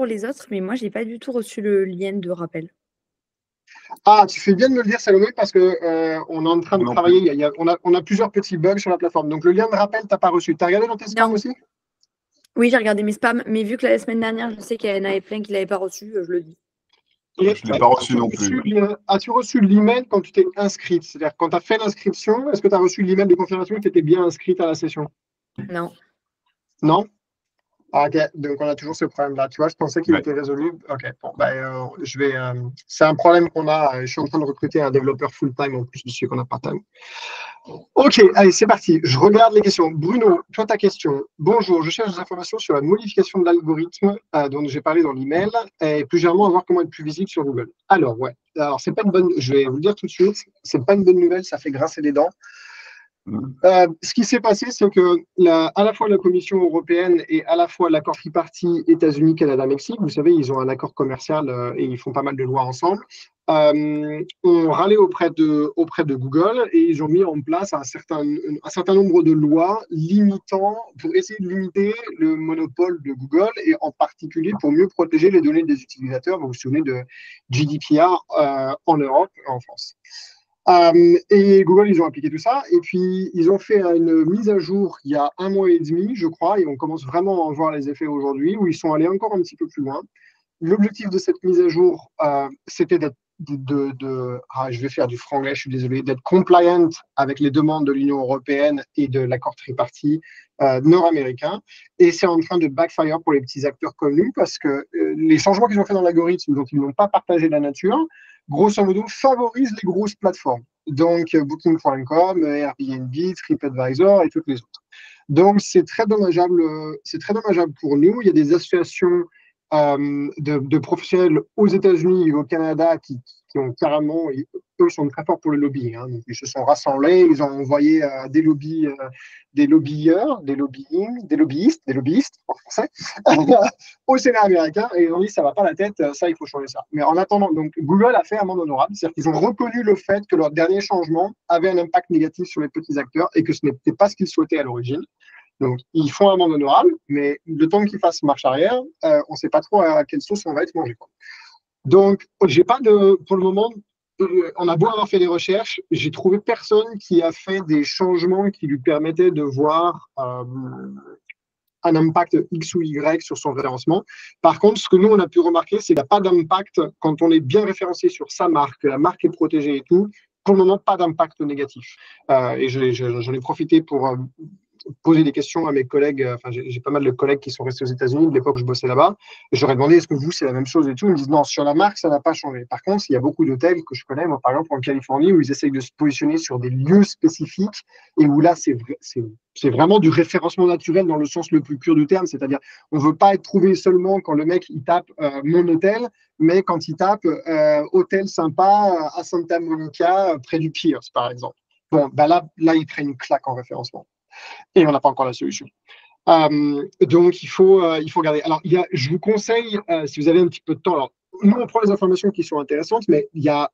pour les autres, mais moi, j'ai pas du tout reçu le lien de rappel. Ah, tu fais bien de me le dire, Salomé, parce que on est en train de Non travailler. On a plusieurs petits bugs sur la plateforme. Donc, le lien de rappel, tu n'as pas reçu. Tu as regardé dans tes spams Non. aussi? Oui, j'ai regardé mes spams, mais vu que la semaine dernière, je sais qu'il y en avait plein qui l'avaient pas reçu, je le dis. Et Je ne l'ai pas reçu non plus. As-tu reçu l'email quand tu t'es inscrite? C'est-à-dire, quand tu as fait l'inscription, est-ce que tu as reçu l'email de confirmation que tu étais bien inscrite à la session? Non. Non? Ah, ok, donc on a toujours ce problème-là. Tu vois, je pensais qu'il Ouais. était résolu. Ok, bon, c'est un problème qu'on a. Je suis en train de recruter un développeur full-time en plus de celui qu'on a part-time. Ok, allez, c'est parti. Je regarde les questions. Bruno, toi, ta question. Bonjour, je cherche des informations sur la modification de l'algorithme dont j'ai parlé dans l'email et plus généralement, voir comment être plus visible sur Google. Alors, ouais. Alors, c'est pas une bonne. Je vais vous le dire tout de suite. C'est pas une bonne nouvelle. Ça fait grincer des dents. Ce qui s'est passé, c'est que à la fois la Commission européenne et à la fois l'accord tripartite États-Unis, Canada, Mexique, vous savez, ils ont un accord commercial et ils font pas mal de lois ensemble, ont râlé auprès de Google et ils ont mis en place un certain nombre de lois pour essayer de limiter le monopole de Google et en particulier pour mieux protéger les données des utilisateurs. Vous vous souvenez de GDPR en Europe et en France. Et Google, ils ont appliqué tout ça. Et puis, ils ont fait une mise à jour il y a 1 mois et demi, je crois, et on commence vraiment à en voir les effets aujourd'hui, où ils sont allés encore un petit peu plus loin. L'objectif de cette mise à jour, c'était je vais faire du franglais, je suis désolé, d'être compliant avec les demandes de l'Union européenne et de l'accord tripartite nord-américain. Et c'est en train de backfire pour les petits acteurs comme nous, parce que les changements qu'ils ont fait dans l'algorithme, dont ils n'ont pas partagé la nature, grosso modo, favorisent les grosses plateformes. Donc, Booking.com, Airbnb, TripAdvisor et toutes les autres. Donc, c'est très dommageable pour nous. Il y a des associations de professionnels aux États-Unis et au Canada qui ont carrément, eux sont très forts pour le lobbying. Hein. Donc, ils se sont rassemblés, ils ont envoyé des lobbyistes en français, au Sénat américain et ils ont dit ça va pas la tête, ça il faut changer ça. Mais en attendant, donc Google a fait amende honorable, c'est-à-dire qu'ils ont reconnu le fait que leur dernier changement avait un impact négatif sur les petits acteurs et que ce n'était pas ce qu'ils souhaitaient à l'origine. Donc, ils font amende honorable, mais le temps qu'ils fassent marche arrière, on ne sait pas trop à quelle sauce on va être mangé. Donc, j'ai pas pour le moment, on a beau avoir fait des recherches, j'ai trouvé personne qui a fait des changements qui lui permettaient de voir un impact X ou Y sur son référencement. Par contre, ce que nous, on a pu remarquer, c'est qu'il n'y a pas d'impact quand on est bien référencé sur sa marque, la marque est protégée et tout. Pour le moment, pas d'impact négatif. Et j'en ai profité pour poser des questions à mes collègues. Enfin, j'ai pas mal de collègues qui sont restés aux États-Unis de l'époque où je bossais là-bas. Et j'aurais demandé est-ce que vous, c'est la même chose et tout. Ils me disent non, sur la marque, ça n'a pas changé. Par contre, il y a beaucoup d'hôtels que je connais, moi, par exemple, en Californie, où ils essayent de se positionner sur des lieux spécifiques et où là, c'est vraiment du référencement naturel dans le sens le plus pur du terme. C'est-à-dire, on ne veut pas être trouvé seulement quand le mec, il tape mon hôtel, mais quand il tape hôtel sympa à Santa Monica, près du Pierce, par exemple. Bon, ben là, il crée une claque en référencement. Et on n'a pas encore la solution. Donc, il faut regarder. Alors, je vous conseille, si vous avez un petit peu de temps, alors, nous, on prend les informations qui sont intéressantes, mais il y a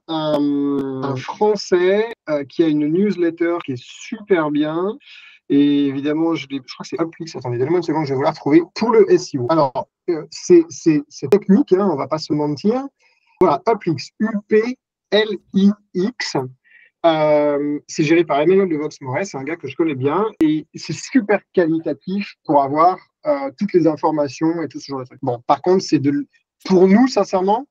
un Français qui a une newsletter qui est super bien. Et évidemment, je crois que c'est Uplix. Attendez, donnez-moi une seconde, je vais vous la retrouver pour le SEO. Alors, c'est technique, hein, on ne va pas se mentir. Voilà, Uplix, UPLIX. C'est géré par Emmanuel de Vox-Moret, c'est un gars que je connais bien et c'est super qualitatif pour avoir toutes les informations et tout ce genre de trucs. Bon, par contre, pour nous, sincèrement,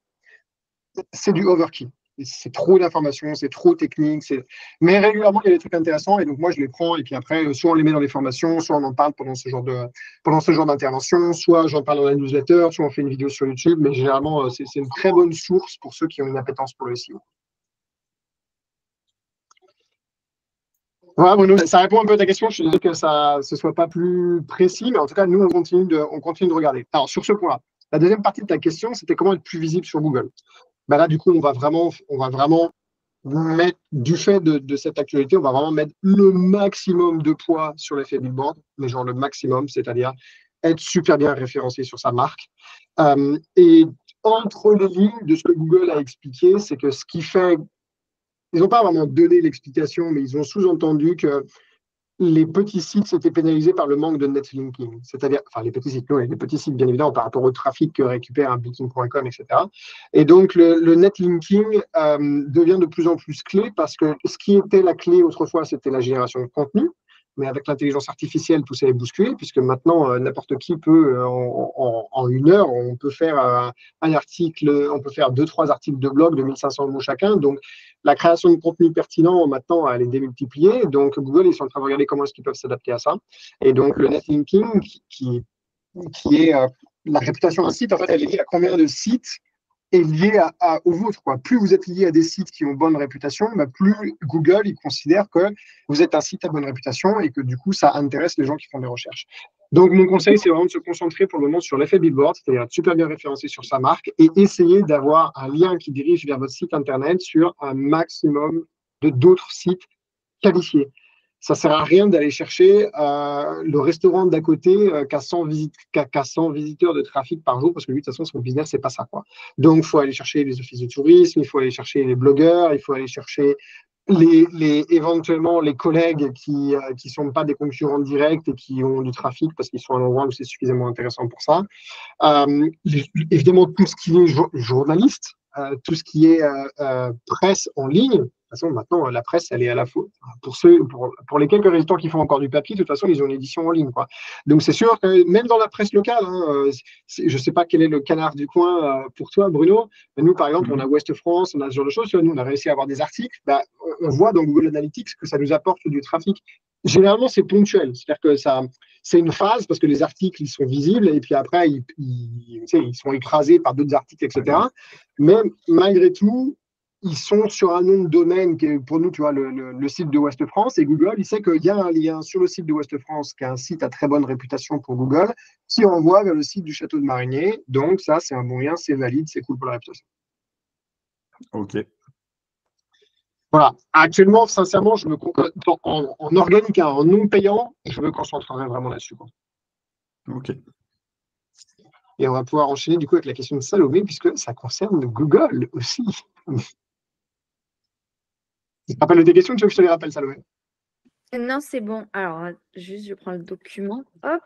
c'est du overkill. C'est trop d'informations, c'est trop technique. Mais régulièrement, il y a des trucs intéressants et donc moi, je les prends et puis après, soit on les met dans les formations, soit on en parle pendant ce genre d'intervention, soit j'en parle dans la newsletter, soit on fait une vidéo sur YouTube. Mais généralement, c'est une très bonne source pour ceux qui ont une appétence pour le SEO. Voilà, Bruno, ça répond un peu à ta question. Je suis désolé que ce ne soit pas plus précis, mais en tout cas, nous, on continue de regarder. Alors, sur ce point-là, la deuxième partie de ta question, c'était comment être plus visible sur Google. Ben là, du coup, on va vraiment mettre, du fait de cette actualité, on va vraiment mettre le maximum de poids sur l'effet billboard, mais genre le maximum, c'est-à-dire être super bien référencé sur sa marque. Et entre les lignes de ce que Google a expliqué, c'est que ce qui fait. Ils n'ont pas vraiment donné l'explication, mais ils ont sous-entendu que les petits sites s'étaient pénalisés par le manque de netlinking. C'est-à-dire, enfin, les petits sites, non, les petits sites, bien évidemment, par rapport au trafic que récupère un booking.com, etc. Et donc, le netlinking devient de plus en plus clé parce que ce qui était la clé autrefois, c'était la génération de contenu. Mais avec l'intelligence artificielle, tout ça est bousculé, puisque maintenant, n'importe qui peut, en une heure, on peut faire un article, on peut faire 2, 3 articles de blog de 1500 mots chacun. Donc, la création de contenu pertinent, maintenant, elle est démultipliée. Donc, Google, ils sont en train de regarder comment est-ce qu'ils peuvent s'adapter à ça. Et donc, le netlinking, qui est la réputation d'un site, en fait, elle est liée à combien de sites est lié au vôtre, quoi. Plus vous êtes lié à des sites qui ont bonne réputation, bah, plus Google il considère que vous êtes un site à bonne réputation et que du coup, ça intéresse les gens qui font des recherches. Donc, mon conseil, c'est vraiment de se concentrer pour le moment sur l'effet billboard, c'est-à-dire être super bien référencé sur sa marque et essayer d'avoir un lien qui dirige vers votre site Internet sur un maximum de d'autres sites qualifiés. Ça ne sert à rien d'aller chercher le restaurant d'à côté qui a 100 visiteurs de trafic par jour, parce que lui, de toute façon, son business, c'est pas ça, quoi. Donc, il faut aller chercher les offices de tourisme, il faut aller chercher les blogueurs, il faut aller chercher éventuellement les collègues qui sont pas des concurrents directs et qui ont du trafic parce qu'ils sont à l'endroit où c'est suffisamment intéressant pour ça. Évidemment, tout ce qui est journaliste, tout ce qui est presse en ligne. De toute façon, maintenant, la presse, elle est à la faute. Pour les quelques résistants qui font encore du papier, de toute façon, ils ont une édition en ligne, quoi. Donc, c'est sûr que même dans la presse locale, hein, je ne sais pas quel est le canard du coin pour toi, Bruno, mais nous, par exemple, on a Ouest France, on a ce genre de choses. Nous, on a réussi à avoir des articles. Bah, on voit dans Google Analytics que ça nous apporte du trafic. Généralement, c'est ponctuel. C'est-à-dire que c'est une phase parce que les articles, ils sont visibles et puis après, ils sont écrasés par d'autres articles, etc. Mais malgré tout, ils sont sur un nom de domaine qui est pour nous, tu vois, le site de Ouest France et Google, il sait qu'il y a un lien sur le site de Ouest France, qui est un site à très bonne réputation pour Google, qui envoie vers le site du Château de Marigné. Donc, ça, c'est un bon lien, c'est valide, c'est cool pour la réputation. Ok. Voilà. Actuellement, sincèrement, en organique, hein, en non payant, je me concentrerai vraiment là-dessus, quoi. Ok. Et on va pouvoir enchaîner du coup avec la question de Salomé, puisque ça concerne Google aussi. Tu te rappelles de tes questions, tu veux que je te les rappelle, Salomé? Non, c'est bon. Alors, juste, je prends le document. Hop.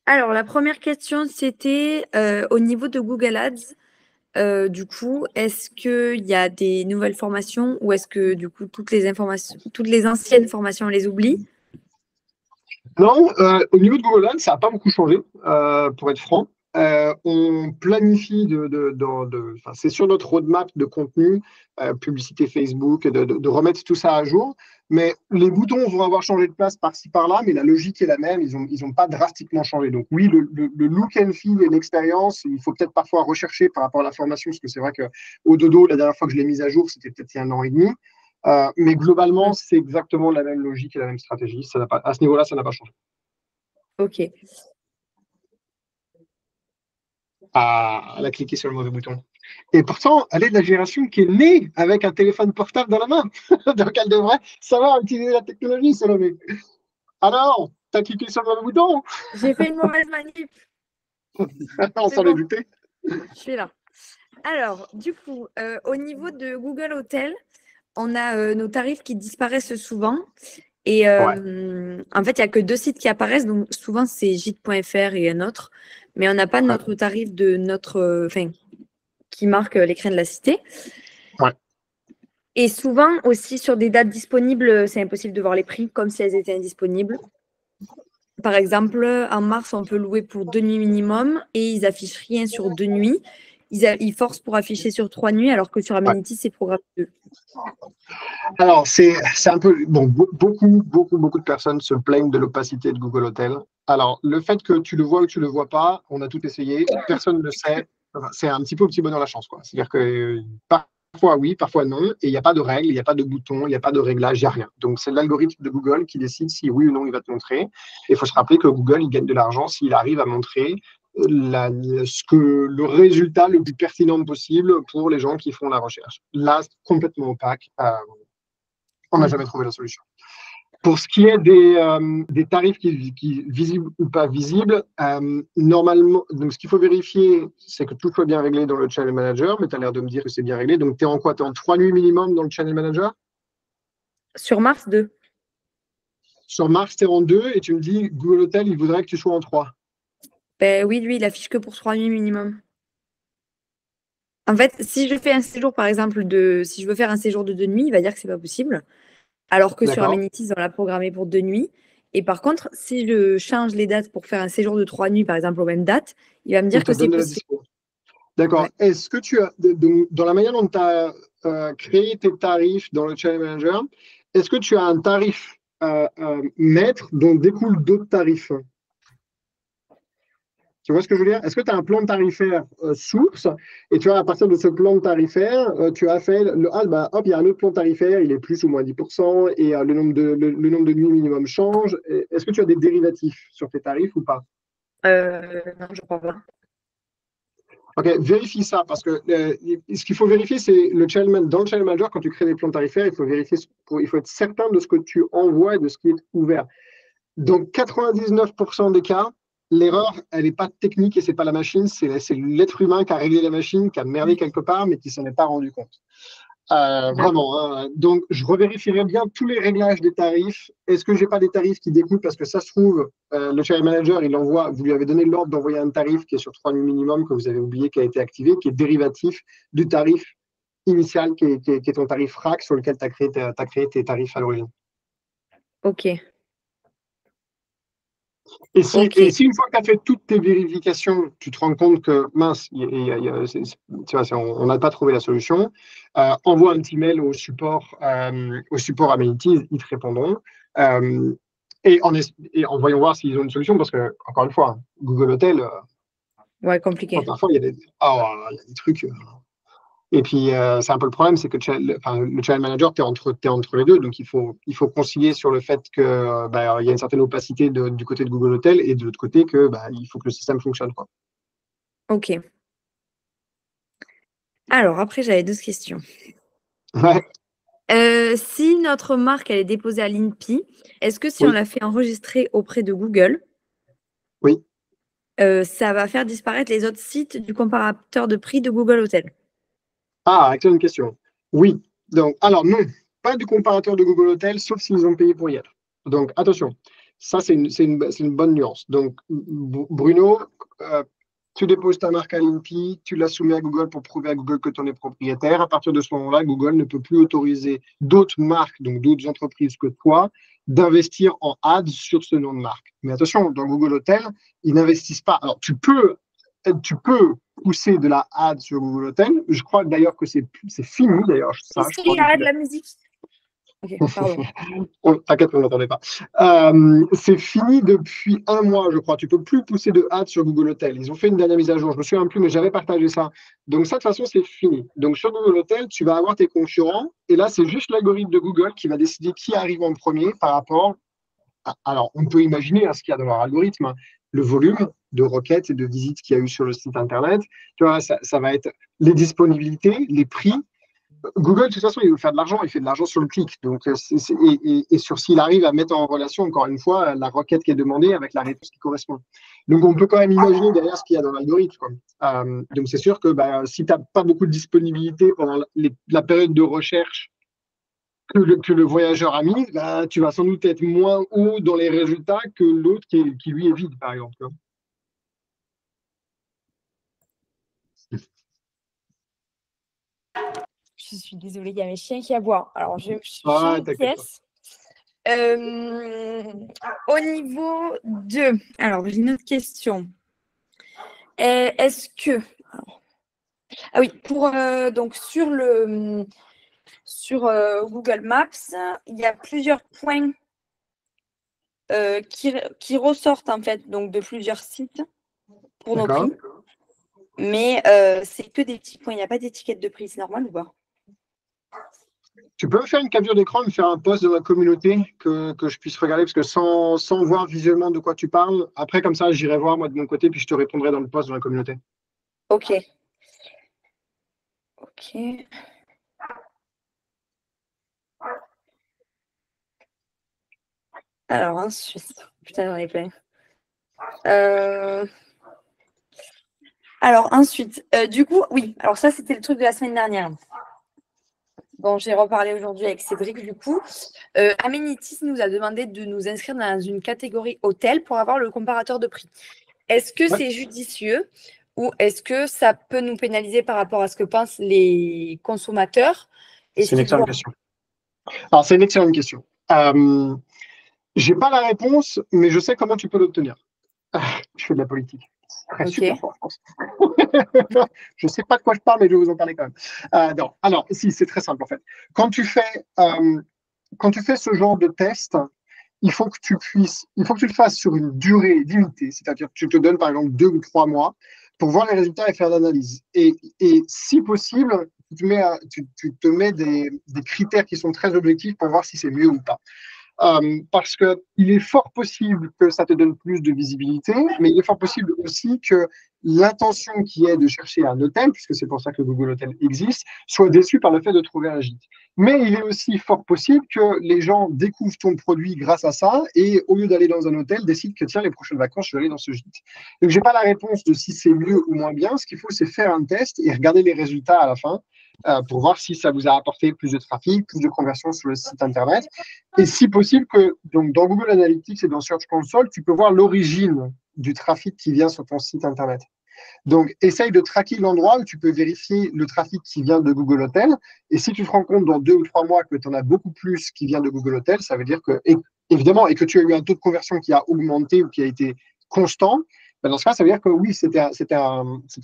Alors, la première question, c'était au niveau de Google Ads. Du coup, est-ce qu'il y a des nouvelles formations ou est-ce que du coup toutes les anciennes formations, on les oublie? Non, au niveau de Google Ads, ça n'a pas beaucoup changé, pour être franc. On planifie enfin, c'est sur notre roadmap de contenu, publicité Facebook, de remettre tout ça à jour. Mais les boutons vont avoir changé de place par-ci, par-là, mais la logique est la même. Ils ont pas drastiquement changé. Donc oui, le look and feel et l'expérience, il faut peut-être parfois rechercher par rapport à la formation, parce que c'est vrai qu'au dodo, la dernière fois que je l'ai mise à jour, c'était peut-être il y a 1 an et demi. Mais globalement, c'est exactement la même logique et la même stratégie. Ça n'a pas, à ce niveau-là, ça n'a pas changé. Ok. Ah, elle a cliqué sur le mauvais bouton. Et pourtant, elle est de la génération qui est née avec un téléphone portable dans la main. Donc, elle devrait savoir utiliser la technologie, Salomé. Alors, tu as cliqué sur le mauvais bouton? J'ai fait une mauvaise manip. On C'est s'en est bon. douté. Je suis là. Alors, du coup, au niveau de Google Hotel, on a nos tarifs qui disparaissent souvent. Et en fait, il n'y a que 2 sites qui apparaissent. Donc, souvent, c'est gîte.fr et un autre. Mais on n'a pas notre tarif de notre. Enfin, qui marque l'écran de la cité. Ouais. Et souvent, aussi, sur des dates disponibles, c'est impossible de voir les prix comme si elles étaient indisponibles. Par exemple, en mars, on peut louer pour 2 nuits minimum et ils affichent rien sur 2 nuits. Ils forcent pour afficher sur 3 nuits, alors que sur Amenity, c'est programme 2. Alors, c'est un peu. Bon, beaucoup de personnes se plaignent de l'opacité de Google Hotel. Alors, le fait que tu le vois ou tu le vois pas, on a tout essayé, personne ne le sait. Enfin, c'est un petit peu au petit bonheur la chance, quoi. C'est-à-dire que parfois oui, parfois non, et il n'y a pas de règles, il n'y a pas de bouton, il n'y a pas de réglage, il n'y a rien. Donc, c'est l'algorithme de Google qui décide si oui ou non il va te montrer. Et il faut se rappeler que Google, il gagne de l'argent s'il arrive à montrer le résultat le plus pertinent possible pour les gens qui font la recherche. Là, c'est complètement opaque. On n'a jamais trouvé la solution. Pour ce qui est des tarifs qui visibles ou pas visibles, normalement, donc ce qu'il faut vérifier, c'est que tout soit bien réglé dans le Channel Manager, mais tu as l'air de me dire que c'est bien réglé. Donc, tu es en quoi? Tu es en 3 nuits minimum dans le Channel Manager? Sur mars, 2. sur Mars, tu es en 2 et tu me dis Google Hotel, il voudrait que tu sois en 3. Ben oui, lui, il affiche que pour 3 nuits minimum. En fait, si je fais un séjour, par exemple, si je veux faire un séjour de 2 nuits, il va dire que c'est pas possible. Alors que sur D'accord. Amenities, on l'a programmé pour 2 nuits. Et par contre, si je change les dates pour faire un séjour de 3 nuits, par exemple, aux mêmes dates, il va me Il dire te que c'est donne de la possible. dispo. D'accord. Ouais. Est-ce que tu as, dans la manière dont tu as créé tes tarifs dans le Channel Manager, est-ce que tu as un tarif maître dont découlent d'autres tarifs? Tu vois ce que je veux dire? Est-ce que tu as un plan tarifaire source et tu vois, à partir de ce plan tarifaire, tu as fait bah, hop, il y a un autre plan tarifaire, il est plus ou moins 10% et le nombre de nuits minimum change. Est-ce que tu as des dérivatifs sur tes tarifs ou pas? Non, je crois pas. Ok, vérifie ça parce que ce qu'il faut vérifier, c'est dans le Channel Manager, quand tu crées des plans tarifaires, il faut vérifier, il faut être certain de ce que tu envoies et de ce qui est ouvert. Donc, 99% des cas, l'erreur, elle n'est pas technique et c'est pas la machine, c'est l'être humain qui a réglé la machine, qui a merdé quelque part, mais qui s'en est pas rendu compte. Vraiment. Hein. Donc, je revérifierai bien tous les réglages des tarifs. Est-ce que j'ai pas des tarifs qui découlent parce que ça se trouve, le Channel Manager, vous lui avez donné l'ordre d'envoyer un tarif qui est sur 3 nuits minimum, que vous avez oublié, qui a été activé, qui est dérivatif du tarif initial, qui est ton tarif RAC sur lequel tu as créé tes tarifs à l'origine. Ok. Et si Ok. une fois que tu as fait toutes tes vérifications, tu te rends compte que, mince, tu vois, on n'a pas trouvé la solution, envoie un petit mail au support Amenities, ils te répondront. Et en voyant voir s'ils ont une solution, parce que, encore une fois, Google Hotel, Ouais, compliqué. parfois, il y a des trucs. Et puis, c'est un peu le problème, c'est que le Channel Manager, tu es entre les deux. Donc, il faut concilier sur le fait qu'il y a une certaine opacité du côté de Google Hotel et de l'autre côté que il faut que le système fonctionne. Quoi. Ok. Alors, après, j'avais 2 questions. Ouais, Si notre marque, elle est déposée à l'INPI, est-ce que si on oui, la fait enregistrer auprès de Google, oui. ça va faire disparaître les autres sites du comparateur de prix de Google Hotel? Ah, excellente question. Oui. Donc, alors non, pas du comparateur de Google Hotel, sauf s'ils ont payé pour y être. Donc, attention, ça, c'est une bonne nuance. Donc, Bruno, tu déposes ta marque à l'INPI, tu la soumets à Google pour prouver à Google que tu en es propriétaire. À partir de ce moment-là, Google ne peut plus autoriser d'autres marques, donc d'autres entreprises que toi, d'investir en ads sur ce nom de marque. Mais attention, dans Google Hotel, ils n'investissent pas. Alors, tu peux pousser de la ad sur Google Hotel. Je crois d'ailleurs que c'est fini, d'ailleurs, ça, je crois. Arrête la musique. Ok, pardon. Oh, t'inquiète, on n'entendait pas. C'est fini depuis 1 mois, je crois. Tu peux plus pousser de ads sur Google Hotel. Ils ont fait une dernière mise à jour. Je me souviens plus, mais j'avais partagé ça. Donc ça, de toute façon, c'est fini. Donc sur Google Hotel, tu vas avoir tes concurrents. Et là, c'est juste l'algorithme de Google qui va décider qui arrive en premier par rapport. Alors, on peut imaginer ce qu'il y a dans leur algorithme, hein. Le volume de requêtes et de visites qu'il y a eu sur le site Internet. Tu vois, ça va être les disponibilités, les prix. Google, de toute façon, il veut faire de l'argent, il fait de l'argent sur le clic. Donc, et sur s'il arrive à mettre en relation, encore une fois, la requête qui est demandée avec la réponse qui correspond. Donc, on peut quand même imaginer derrière ce qu'il y a dans l'algorithme. Donc, c'est sûr que si tu n'as pas beaucoup de disponibilité pendant la période de recherche que le voyageur a mis, tu vas sans doute être moins haut dans les résultats que l'autre qui lui est vide, par exemple. Je suis désolée, il y a mes chiens qui aboient. Alors, je Ah, change de t'inquiète pas. pièce. Au niveau de... Alors, j'ai une autre question. Est-ce que... Ah oui, donc sur Google Maps, il y a plusieurs points qui ressortent en fait donc de plusieurs sites pour nos D'accord. prix. Mais c'est que des petits points, il n'y a pas d'étiquette de prix, c'est normal ou pas? Tu peux me faire une capture d'écran, me faire un post de ma communauté que je puisse regarder, parce que sans voir visuellement de quoi tu parles, après, comme ça, j'irai voir moi de mon côté, puis je te répondrai dans le post de la communauté. Ok. Ok. Alors, ensuite, putain, j'en ai plein. Alors, ensuite, du coup, oui, alors ça, c'était le truc de la semaine dernière. dont j'ai reparlé aujourd'hui avec Cédric, du coup. Amenities nous a demandé de nous inscrire dans une catégorie hôtel pour avoir le comparateur de prix. Est-ce que Ouais. c'est judicieux ou est-ce que ça peut nous pénaliser par rapport à ce que pensent les consommateurs? C'est une excellente question. Alors, c'est une excellente question. Je n'ai pas la réponse, mais je sais comment tu peux l'obtenir. Je fais de la politique. Ok. Super fort, je pense. Je ne sais pas de quoi je parle, mais je vais vous en parler quand même. Non. Alors, si, c'est très simple en fait. Quand tu fais ce genre de test, il faut que tu le fasses sur une durée limitée, c'est-à-dire que tu te donnes par exemple 2 ou 3 mois pour voir les résultats et faire l'analyse. Et si possible, tu te mets des critères qui sont très objectifs pour voir si c'est mieux ou pas. Parce qu'il est fort possible que ça te donne plus de visibilité, mais il est fort possible aussi que l'intention qui est de chercher un hôtel, puisque c'est pour ça que Google Hotel existe, soit déçue par le fait de trouver un gîte. Mais il est aussi fort possible que les gens découvrent ton produit grâce à ça et au lieu d'aller dans un hôtel, décident que tiens, les prochaines vacances, je vais aller dans ce gîte. Donc, je n'ai pas la réponse de si c'est mieux ou moins bien. Ce qu'il faut, c'est faire un test et regarder les résultats à la fin pour voir si ça vous a apporté plus de trafic, plus de conversions sur le site Internet. Et si possible, donc dans Google Analytics et dans Search Console, tu peux voir l'origine du trafic qui vient sur ton site Internet. Donc, essaye de traquer l'endroit où tu peux vérifier le trafic qui vient de Google Hotel. Et si tu te rends compte dans 2 ou 3 mois que tu en as beaucoup plus qui vient de Google Hotel, ça veut dire que, évidemment, et que tu as eu un taux de conversion qui a augmenté ou qui a été constant, ben dans ce cas, ça veut dire que oui, c'était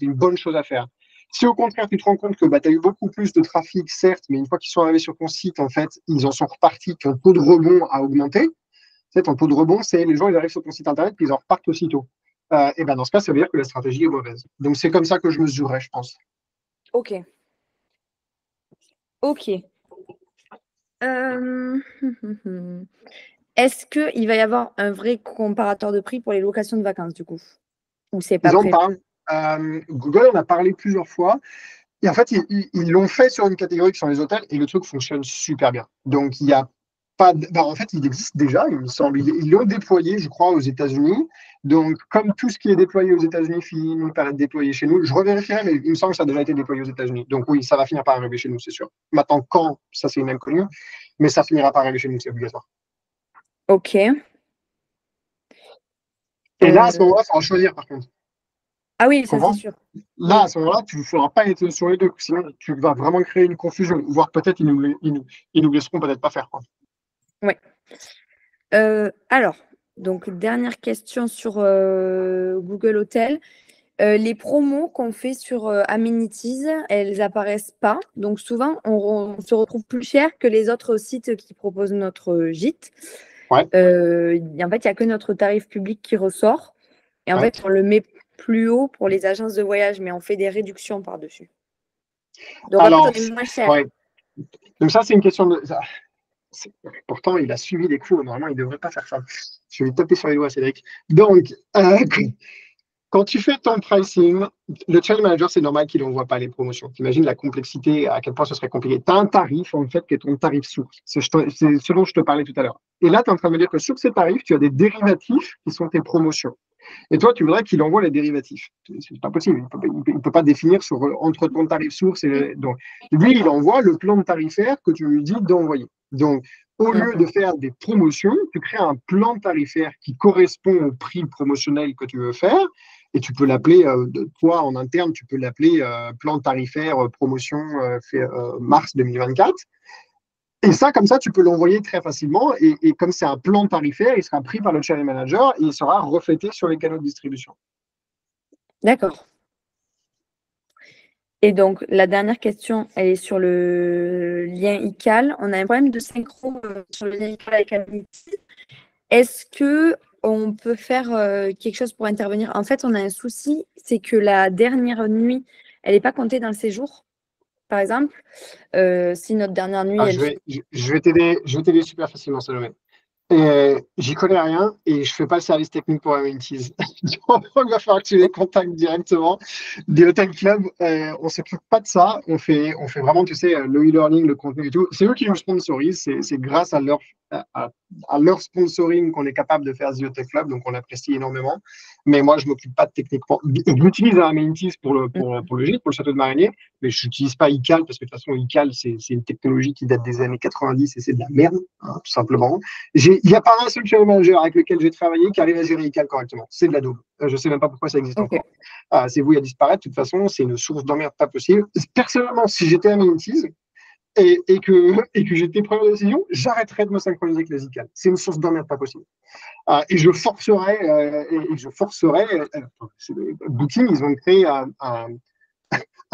une bonne chose à faire. Si au contraire, tu te rends compte que tu as eu beaucoup plus de trafic, certes, mais une fois qu'ils sont arrivés sur ton site, en fait, ils en sont repartis, ton taux de rebond a augmenté. Ton taux de rebond, c'est les gens, ils arrivent sur ton site Internet, puis ils en repartent aussitôt. Et ben dans ce cas, ça veut dire que la stratégie est mauvaise. Donc, c'est comme ça que je mesurerais, je pense. Ok. Est-ce qu'il va y avoir un vrai comparateur de prix pour les locations de vacances, du coup? Ou c'est pas Ils en prévu? parlent. Google en a parlé plusieurs fois. Et en fait, ils l'ont fait sur une catégorie qui sont les hôtels et le truc fonctionne super bien. Donc, il n'y a pas. En fait, il existe déjà, il me semble. Ils l'ont déployé, je crois, aux États-Unis. Donc, comme tout ce qui est déployé aux États-Unis finit par être déployé chez nous, je revérifierai, mais il me semble que ça a déjà été déployé aux États-Unis. Donc, oui, ça va finir par arriver chez nous, c'est sûr. Maintenant, quand, ça, c'est une inconnue, mais ça finira par arriver chez nous, c'est obligatoire. Ok. Et là, à ce moment-là, il faudra choisir, par contre. Ah oui, ça Comment? c'est sûr. Là, à ce moment-là, tu ne feras pas être sur les deux, sinon tu vas vraiment créer une confusion, voire peut-être ils nous laisseront peut-être pas faire. Quoi. Oui. Alors, donc dernière question sur Google Hotel. Les promos qu'on fait sur Amenities, elles apparaissent pas. Donc souvent, on se retrouve plus cher que les autres sites qui proposent notre gîte. Ouais. En fait, il n'y a que notre tarif public qui ressort. Et en fait, on le met plus haut pour les agences de voyage, mais on fait des réductions par-dessus. Donc alors, en fait, on est moins cher. Ouais. Donc ça, c'est une question de. Pourtant, il a suivi les cours. Normalement, il ne devrait pas faire ça. Je vais lui taper sur les doigts, Cédric. Donc, quand tu fais ton pricing, le channel manager, c'est normal qu'il n'envoie pas les promotions. T'imagines la complexité, à quel point ce serait compliqué. Tu as un tarif, en fait, qui est ton tarif source. C'est ce dont je te parlais tout à l'heure. Et là, tu es en train de me dire que sur ces tarifs, tu as des dérivatifs qui sont tes promotions. Et toi, tu voudrais qu'il envoie les dérivatifs. C'est pas possible. Il ne peut pas définir entre ton tarif source et. Donc, lui, il envoie le plan tarifaire que tu lui dis d'envoyer. Donc, au lieu de faire des promotions, tu crées un plan tarifaire qui correspond au prix promotionnel que tu veux faire. Et tu peux l'appeler, toi en interne, tu peux l'appeler plan tarifaire promotion mars 2024. Et ça, comme ça, tu peux l'envoyer très facilement. Et comme c'est un plan tarifaire, il sera pris par le channel manager et il sera reflété sur les canaux de distribution. D'accord. Et donc, la dernière question, elle est sur le lien ICAL. On a un problème de synchro sur le lien ICAL avec Amity. Est-ce qu'on peut faire quelque chose pour intervenir? En fait, on a un souci, c'est que la dernière nuit, elle n'est pas comptée dans le séjour. Par exemple, si notre dernière nuit, je vais t'aider super facilement, Salomé. J'y connais rien et je fais pas le service technique pour Amenities. Donc, il va falloir que tu les contactes directement des hôtels clubs. On s'occupe pas de ça. On fait vraiment, tu sais, le e-learning, le contenu et tout. C'est eux qui nous sponsorisent. C'est grâce à leur sponsoring qu'on est capable de faire The Hotel Club. Donc, on apprécie énormément. mais moi, je ne m'occupe pas de techniquement. J'utilise un Amenities pour le gîte, pour le château de Marigny, mais je n'utilise pas ICAL parce que de toute façon, ICAL, c'est une technologie qui date des années 90 et c'est de la merde, hein, tout simplement. Il n'y a pas un seul channel manager avec lequel j'ai travaillé qui arrive à gérer ICAL correctement. C'est de la daube. Je ne sais même pas pourquoi ça existe Ok. encore. C'est voué à disparaître. De toute façon, c'est une source d'emmerde pas possible. Personnellement, si j'étais Amenities, et que j'étais preneur de décision, j'arrêterais de me synchroniser avec les ICAL. C'est une source d'emmerde pas possible. Et je forcerais, Booking, ils ont créé un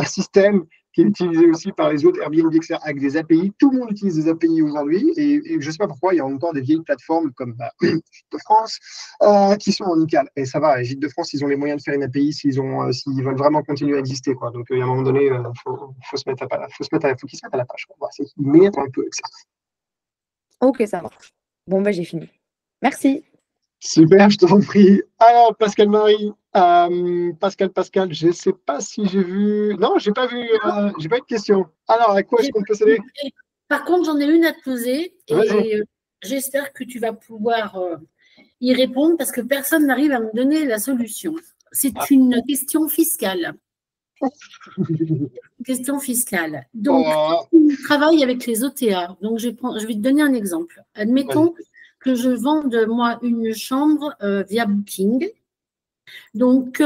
système qui est utilisé aussi par les autres Airbnb, etc., avec des API. Tout le monde utilise des API aujourd'hui, et je ne sais pas pourquoi, il y a encore des vieilles plateformes comme Gîtes de France qui sont en ICAL. Et ça va, Gîtes de France, ils ont les moyens de faire une API s'ils veulent vraiment continuer à exister, quoi. Donc, il y a un moment donné, faut qu'ils se mettent à la page. Voilà, ils méritent un peu avec ça. Ok, ça marche. Bon, j'ai fini. Merci. Super, je t'en prie. Alors, Pascal-Marie, Pascal, je ne sais pas si j'ai vu. Non, j'ai pas vu de question. Alors, à quoi est-ce qu'on peut s'aider? Par contre, j'en ai une à te poser Vas-y. et j'espère que tu vas pouvoir y répondre parce que personne n'arrive à me donner la solution. C'est une question fiscale. Question fiscale. Donc, tu travailles avec les OTA. Donc, je vais te donner un exemple. Admettons que je vende, moi, une chambre via Booking. Donc,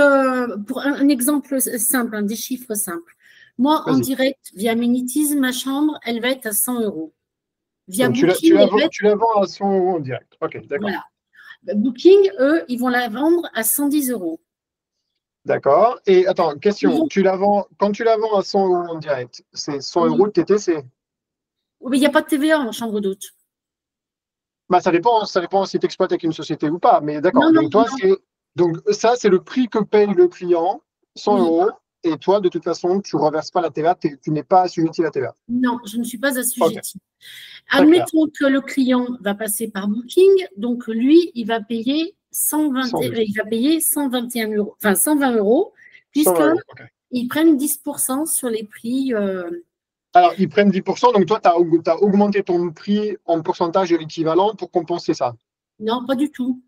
pour un exemple simple, des chiffres simples. Moi, en direct, via Amenities, ma chambre, elle va être à 100 €. Via Donc, Booking, tu la vends à 100 € en direct. Ok, d'accord. Voilà. Booking, eux, ils vont la vendre à 110 €. D'accord. Et attends, question. Quand tu la vends à 100 € en direct, c'est 100 € de TTC? Mais il n'y a pas de TVA en chambre d'hôte. Bah, ça dépend si tu exploites avec une société ou pas. Mais d'accord. Non, Donc, ça, c'est le prix que paye le client, 100 €. Et toi, de toute façon, tu ne reverses pas la TVA, tu n'es pas assujetti à la TVA. Non, je ne suis pas assujettie. Admettons que le client va passer par Booking, donc lui, il va payer 121 €, enfin 120 €, puisqu'ils prennent 10% sur les prix. Alors, ils prennent 10%, donc toi, tu as augmenté ton prix en pourcentage de l'équivalent pour compenser ça? Non, pas du tout.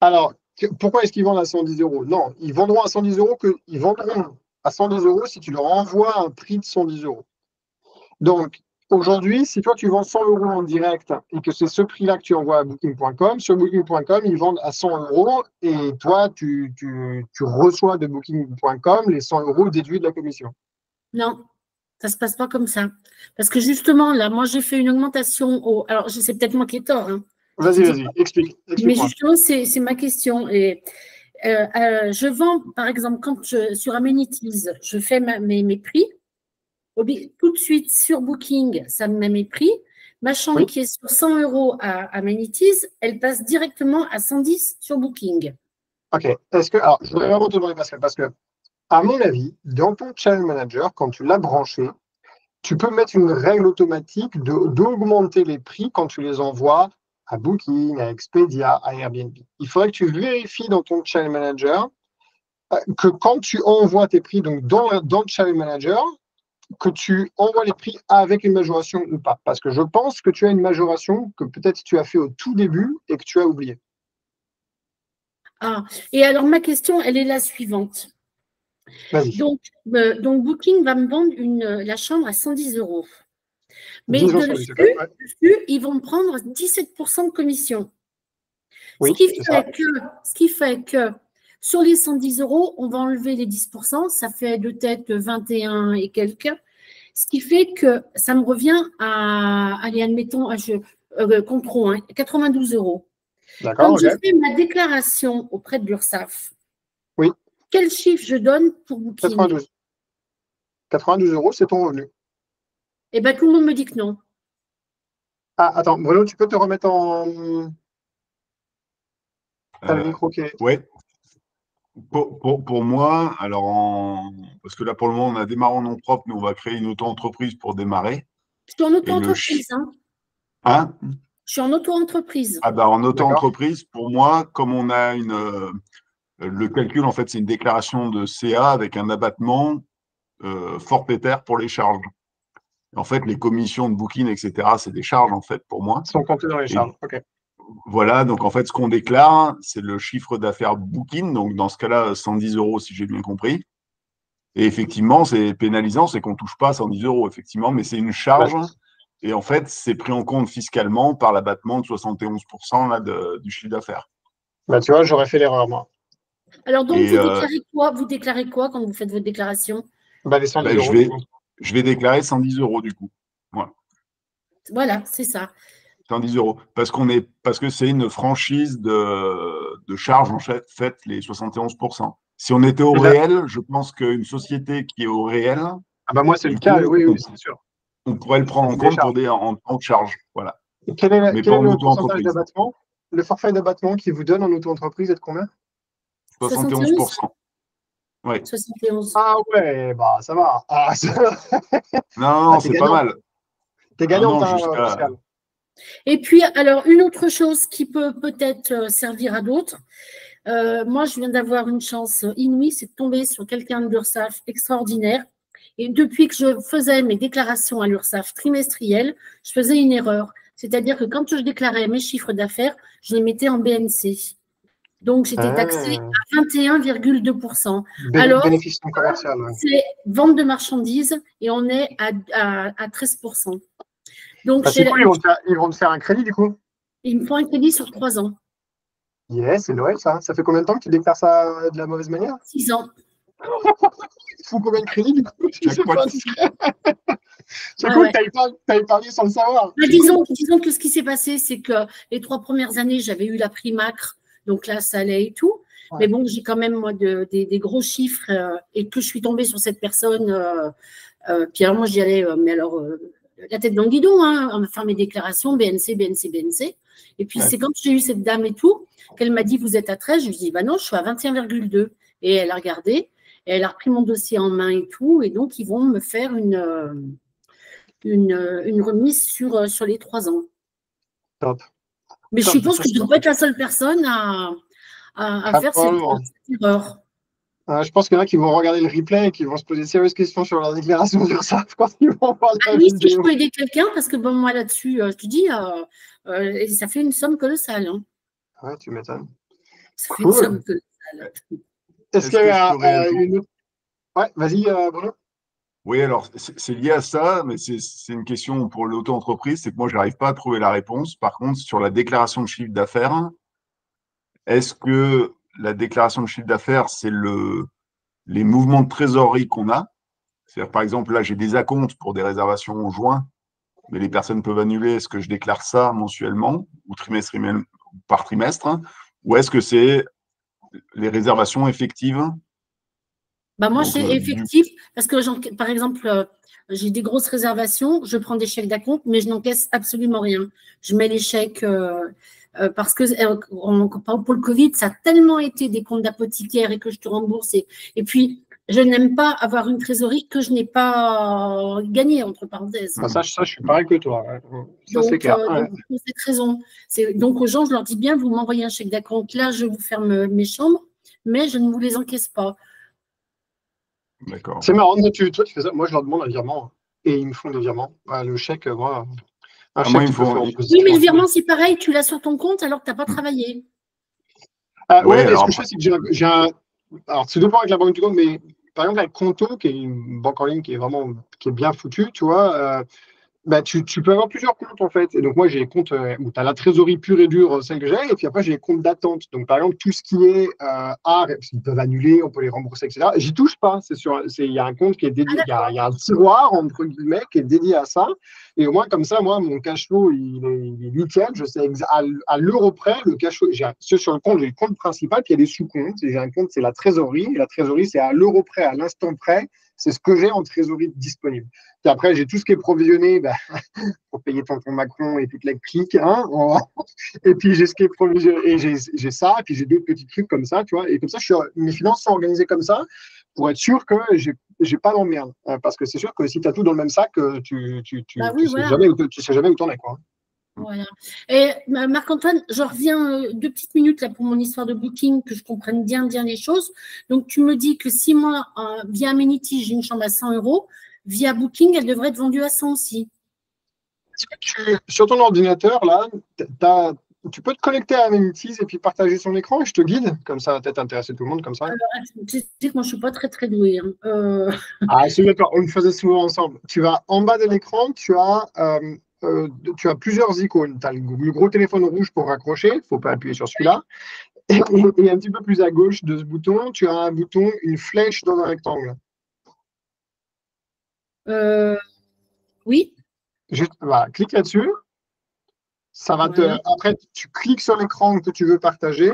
Alors, pourquoi est-ce qu'ils vendent à 110 €? Non, ils vendront à 110 € ils vendront à 110 € si tu leur envoies un prix de 110 €. Donc, aujourd'hui, si toi, tu vends 100 € en direct et que c'est ce prix-là que tu envoies à Booking.com, sur Booking.com, ils vendent à 100 € et toi, tu reçois de Booking.com les 100 € déduits de la commission. Non, ça ne se passe pas comme ça. Parce que justement, là, moi, j'ai fait une augmentation. Alors, c'est peut-être moi qui ai tort. Hein. Vas-y, explique. Mais justement, c'est ma question. Et je vends, par exemple, sur Amenities, je fais mes prix. Tout de suite, sur Booking, ça me met mes prix. Ma chambre qui est sur 100 € à Amenities, elle passe directement à 110 sur Booking. Ok. Alors, je voudrais vraiment te demander, Pascal, parce que, à mon avis, dans ton Channel Manager, quand tu l'as branché, tu peux mettre une règle automatique d'augmenter les prix quand tu les envoies à Booking, à Expedia, à Airbnb. Il faudrait que tu vérifies dans ton Channel Manager que quand tu envoies tes prix donc dans le Channel Manager, que tu envoies les prix avec une majoration ou pas. Parce que je pense que tu as une majoration que peut-être tu as fait au tout début et que tu as oublié. Ah, et alors ma question, elle est la suivante. Vas-y. Donc, Booking va me vendre la chambre à 110 €. Mais dessus, ils vont me prendre 17% de commission. Oui, ce qui fait que sur les 110 €, on va enlever les 10%, ça fait de tête 21 et quelques. Ce qui fait que ça me revient à, allez, admettons, contrôle, 92 €. Quand je fais ma déclaration auprès de l'URSSAF, quel chiffre je donne pour Booking? 92 €, c'est ton revenu. Eh bien, tout le monde me dit que non. Ah, attends, Bruno, tu peux te remettre en… T'as le micro qui est… Oui. Pour moi, alors, parce que là, pour le moment, on a démarré en nom propre, mais on va créer une auto-entreprise pour démarrer. Je suis en auto-entreprise. Hein? Je suis en auto-entreprise. Ah ben, en auto-entreprise, pour moi, comme on a le calcul, en fait, c'est une déclaration de CA avec un abattement forfaitaire pour les charges. En fait, les commissions de Booking, etc., c'est des charges, en fait, pour moi. Sont comptées dans les charges, ok. Voilà, donc en fait, ce qu'on déclare, c'est le chiffre d'affaires Booking. Donc dans ce cas-là, 110 € si j'ai bien compris. Et effectivement, c'est pénalisant, c'est qu'on ne touche pas 110 €, effectivement, mais c'est une charge. Et en fait, c'est pris en compte fiscalement par l'abattement de 71% là, du chiffre d'affaires. Bah, tu vois, j'aurais fait l'erreur, moi. Alors, donc, Et, vous déclarez quoi quand vous faites votre déclaration? Bah, les 110 je €. vais déclarer 110 € du coup. Voilà. Voilà, c'est ça. 110 €. Parce que c'est une franchise de charge, en fait, les 71%. Si on était au réel, je pense qu'une société qui est au réel, Ah bah moi, c'est le du cas, coup, oui, c'est sûr. on pourrait le prendre en compte en tant que charge. Voilà. Et quel est, Mais quel pas est en le pourcentage auto-entreprise. d'abattement? Le forfait d'abattement qui vous donne en auto-entreprise est de combien? 71%. Oui. 71. Ah ouais, bah ça va. Ah, Non, t'es c'est pas gagnant. mal. T'es gagnante, non, hein, jusqu'à. Pascal. Et puis, alors, une autre chose qui peut peut-être servir à d'autres. Moi, je viens d'avoir une chance inouïe, c'est de tomber sur quelqu'un de l'URSSAF extraordinaire. Et depuis que je faisais mes déclarations à l'URSSAF trimestrielles, je faisais une erreur. C'est-à-dire que quand je déclarais mes chiffres d'affaires, je les mettais en BNC. Donc, j'étais taxée à 21,2%. Alors, bénéfice non commercial. Ouais. c'est vente de marchandises et on est à 13%. Donc, c'est cool, ils vont te faire un crédit du coup. Ils me font un crédit sur 3 ans. Yes, c'est Noël ça. Ça fait combien de temps que tu déclares ça de la mauvaise manière? 6 ans. Il faut combien de crédits du coup? C'est pas discret. C'est cool, Ouais. t'as épargné sans le savoir. Disons que ce qui s'est passé, c'est que les 3 premières années, j'avais eu la Primacre, donc là, ça allait et tout. Ouais. Mais bon, j'ai quand même, moi, des gros chiffres et que je suis tombée sur cette personne. Puis alors, moi, j'y allais, mais alors, la tête dans le guidon, hein, à faire mes déclarations, BNC. Et puis, c'est quand j'ai eu cette dame et tout, qu'elle m'a dit, vous êtes à 13. Je lui ai dit, bah non, je suis à 21,2. Et elle a regardé, et elle a repris mon dossier en main et tout. Et donc, ils vont me faire une remise sur les 3 ans. Top. Mais je suppose que je ne dois pas être la seule personne à faire cette erreur. Je pense qu'il y en a qui vont regarder le replay et qui vont se poser de sérieuses questions sur leur déclaration sur ça. Je pense qu'ils vont voir la vidéo. Si je peux aider quelqu'un, parce que bon, moi là-dessus, je te dis, ça fait une somme colossale. Hein. Ouais, tu m'étonnes. Ça fait une somme colossale. Est-ce qu'il y a une autre... Ouais, vas-y, Bruno. Oui, alors c'est lié à ça, mais c'est une question pour l'auto-entreprise, c'est que moi, je n'arrive pas à trouver la réponse. Par contre, sur la déclaration de chiffre d'affaires, est-ce que la déclaration de chiffre d'affaires, c'est les mouvements de trésorerie qu'on a? C'est-à-dire, par exemple, là, j'ai des acomptes pour des réservations en juin, mais les personnes peuvent annuler. Est-ce que je déclare ça mensuellement ou par trimestre? Ou est-ce que c'est les réservations effectives? Bah moi, c'est effectif parce que, par exemple, j'ai des grosses réservations, je prends des chèques d'acompte, mais je n'encaisse absolument rien. Je mets les chèques parce que pour le Covid, ça a tellement été des comptes d'apothicaire et que je te rembourse. Et puis, je n'aime pas avoir une trésorerie que je n'ai pas gagnée, entre parenthèses. Ça, je suis pareil que toi. Ça, c'est clair. Donc, pour cette raison. Donc, aux gens, je leur dis bien, vous m'envoyez un chèque d'acompte, là, je vous ferme mes chambres, mais je ne vous les encaisse pas. C'est marrant, toi tu fais ça. Moi, je leur demande un virement et ils me font des virements. Le chèque, moi, moi, ils me font. Oui, mais le virement, c'est pareil, tu l'as sur ton compte alors que tu n'as pas travaillé. Oui, mais ce que je fais, c'est que j'ai un. Alors, c'est dépend avec la banque du compte, mais par exemple, avec Conto, qui est une banque en ligne qui est bien foutue, tu vois. Tu peux avoir plusieurs comptes en fait. Et donc moi j'ai les comptes où tu as la trésorerie pure et dure, celle que j'ai, et puis après j'ai les comptes d'attente. Donc par exemple tout ce qui est art, ils peuvent annuler, on peut les rembourser, etc. J'y touche pas. Il y a un compte qui est dédié, il y a un tiroir entre guillemets qui est dédié à ça. Et au moins comme ça, moi mon cash flow il est nickel. Je sais à l'euro près le cash flow. Sur le compte, j'ai le compte principal, puis il y a des sous-comptes. J'ai un compte, c'est la trésorerie. Et la trésorerie, c'est à l'euro près, à l'instant près. C'est ce que j'ai en trésorerie disponible. Puis après, j'ai tout ce qui est provisionné pour payer tonton Macron et toute la clique. Hein, et puis, j'ai ce qui est provisionné. Et j'ai ça. Et puis, j'ai d'autres petits trucs comme ça. Tu vois, et comme ça, mes finances sont organisées comme ça pour être sûr que je n'ai pas d'emmerde. Parce que c'est sûr que si tu as tout dans le même sac, tu sais jamais où tu en es. Quoi. Voilà. Et Marc-Antoine, je reviens 2 petites minutes là pour mon histoire de Booking, que je comprenne bien les choses. Donc, tu me dis que si moi, via Amenity, j'ai une chambre à 100 €, via Booking, elle devrait être vendue à 100 aussi. Est-ce que sur ton ordinateur, là, tu as tu peux te connecter à Amenities et puis partager son écran et je te guide. Comme ça va peut-être intéresser tout le monde comme ça. Alors, tu sais que moi, je ne suis pas très, très douée. Hein. Ah, c'est d'accord, on le faisait souvent ensemble. Tu vas en bas de l'écran, tu as plusieurs icônes. Tu as le gros téléphone rouge pour raccrocher, il ne faut pas appuyer sur celui-là. Et un petit peu plus à gauche de ce bouton, tu as un bouton, une flèche dans un rectangle. Oui. Juste, voilà, clique là-dessus. Ça va te. Ouais. Après, tu cliques sur l'écran que tu veux partager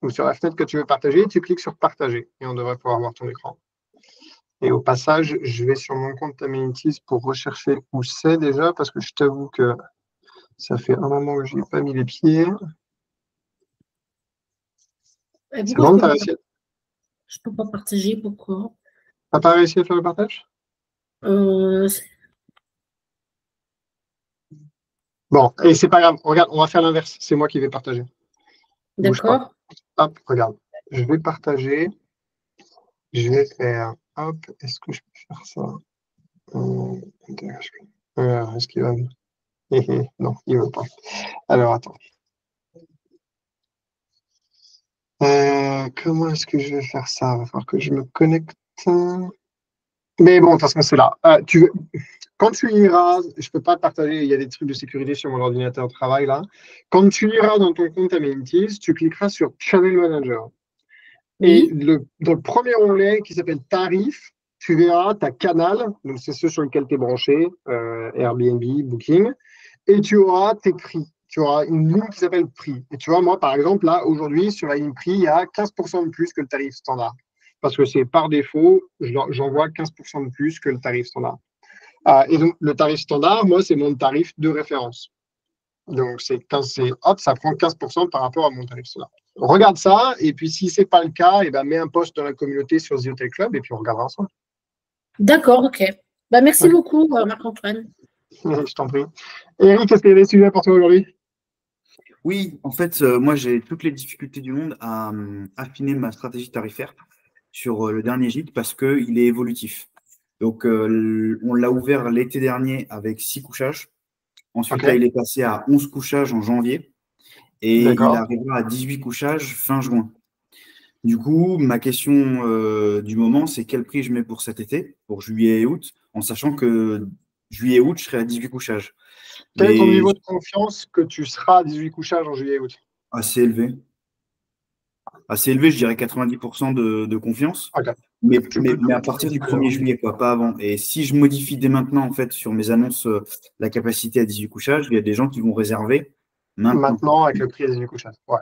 ou sur la fenêtre que tu veux partager, tu cliques sur partager et on devrait pouvoir voir ton écran. Et au passage, je vais sur mon compte Amenities pour rechercher où c'est déjà parce que je t'avoue que ça fait un moment que je n'y ai pas mis les pieds. Et C'est pourquoi bon, t'as réussi? je peux pas partager? Pourquoi? T'as pas réussi à faire le partage? Euh, Bon, et c'est pas grave. Regarde, on va faire l'inverse. C'est moi qui vais partager. Bouge pas. D'accord. Hop, regarde. Je vais partager. Je vais faire. Hop, est-ce que je peux faire ça? Est-ce qu'il va. Non, il veut pas. Alors, attends. Comment est-ce que je vais faire ça? Il va falloir que je me connecte. Mais bon, de toute façon, c'est là. Quand tu iras, je ne peux pas partager, il y a des trucs de sécurité sur mon ordinateur de travail là. Quand tu iras dans ton compte Amenities, tu cliqueras sur Channel Manager. Et Oui. dans le premier onglet qui s'appelle Tarifs, tu verras ta canal, donc c'est ceux sur lesquels tu es branché, Airbnb, Booking, et tu auras tes prix. Tu auras une ligne qui s'appelle prix. Et tu vois, moi, par exemple, là, aujourd'hui, sur la ligne prix, il y a 15% de plus que le tarif standard. Parce que c'est par défaut, j'envoie 15% de plus que le tarif standard. Et donc, le tarif standard, moi, c'est mon tarif de référence. Donc, hop, ça prend 15% par rapport à mon tarif standard. Regarde ça, et puis si ce n'est pas le cas, eh ben, mets un post dans la communauté sur The Hotel Club, et puis on regardera ensemble. D'accord, ok. Bah, merci Ouais. beaucoup, Marc-Antoine. Je t'en prie. Eric, est-ce qu'il y a des sujets pour toi aujourd'hui? Oui, en fait, moi, j'ai toutes les difficultés du monde à affiner ma stratégie tarifaire sur le dernier gîte parce qu'il est évolutif. Donc, on l'a ouvert l'été dernier avec 6 couchages. Ensuite, Ok, là, il est passé à 11 couchages en janvier et il d'accord. arrivera à 18 couchages fin juin. Du coup, ma question du moment, c'est quel prix je mets pour cet été, pour juillet et août, en sachant que juillet et août, je serai à 18 couchages. Quel est ton Mais niveau de confiance que tu seras à 18 couchages en juillet et août? assez élevé. Assez élevé, je dirais 90% de confiance. Ok. Mais, Tu mais, peux mais à te partir du dire. 1er juillet, quoi, pas avant. Et si je modifie dès maintenant, en fait, sur mes annonces, la capacité à 18 couchages, il y a des gens qui vont réserver maintenant. Maintenant, avec le prix à 18 couchages. Ouais.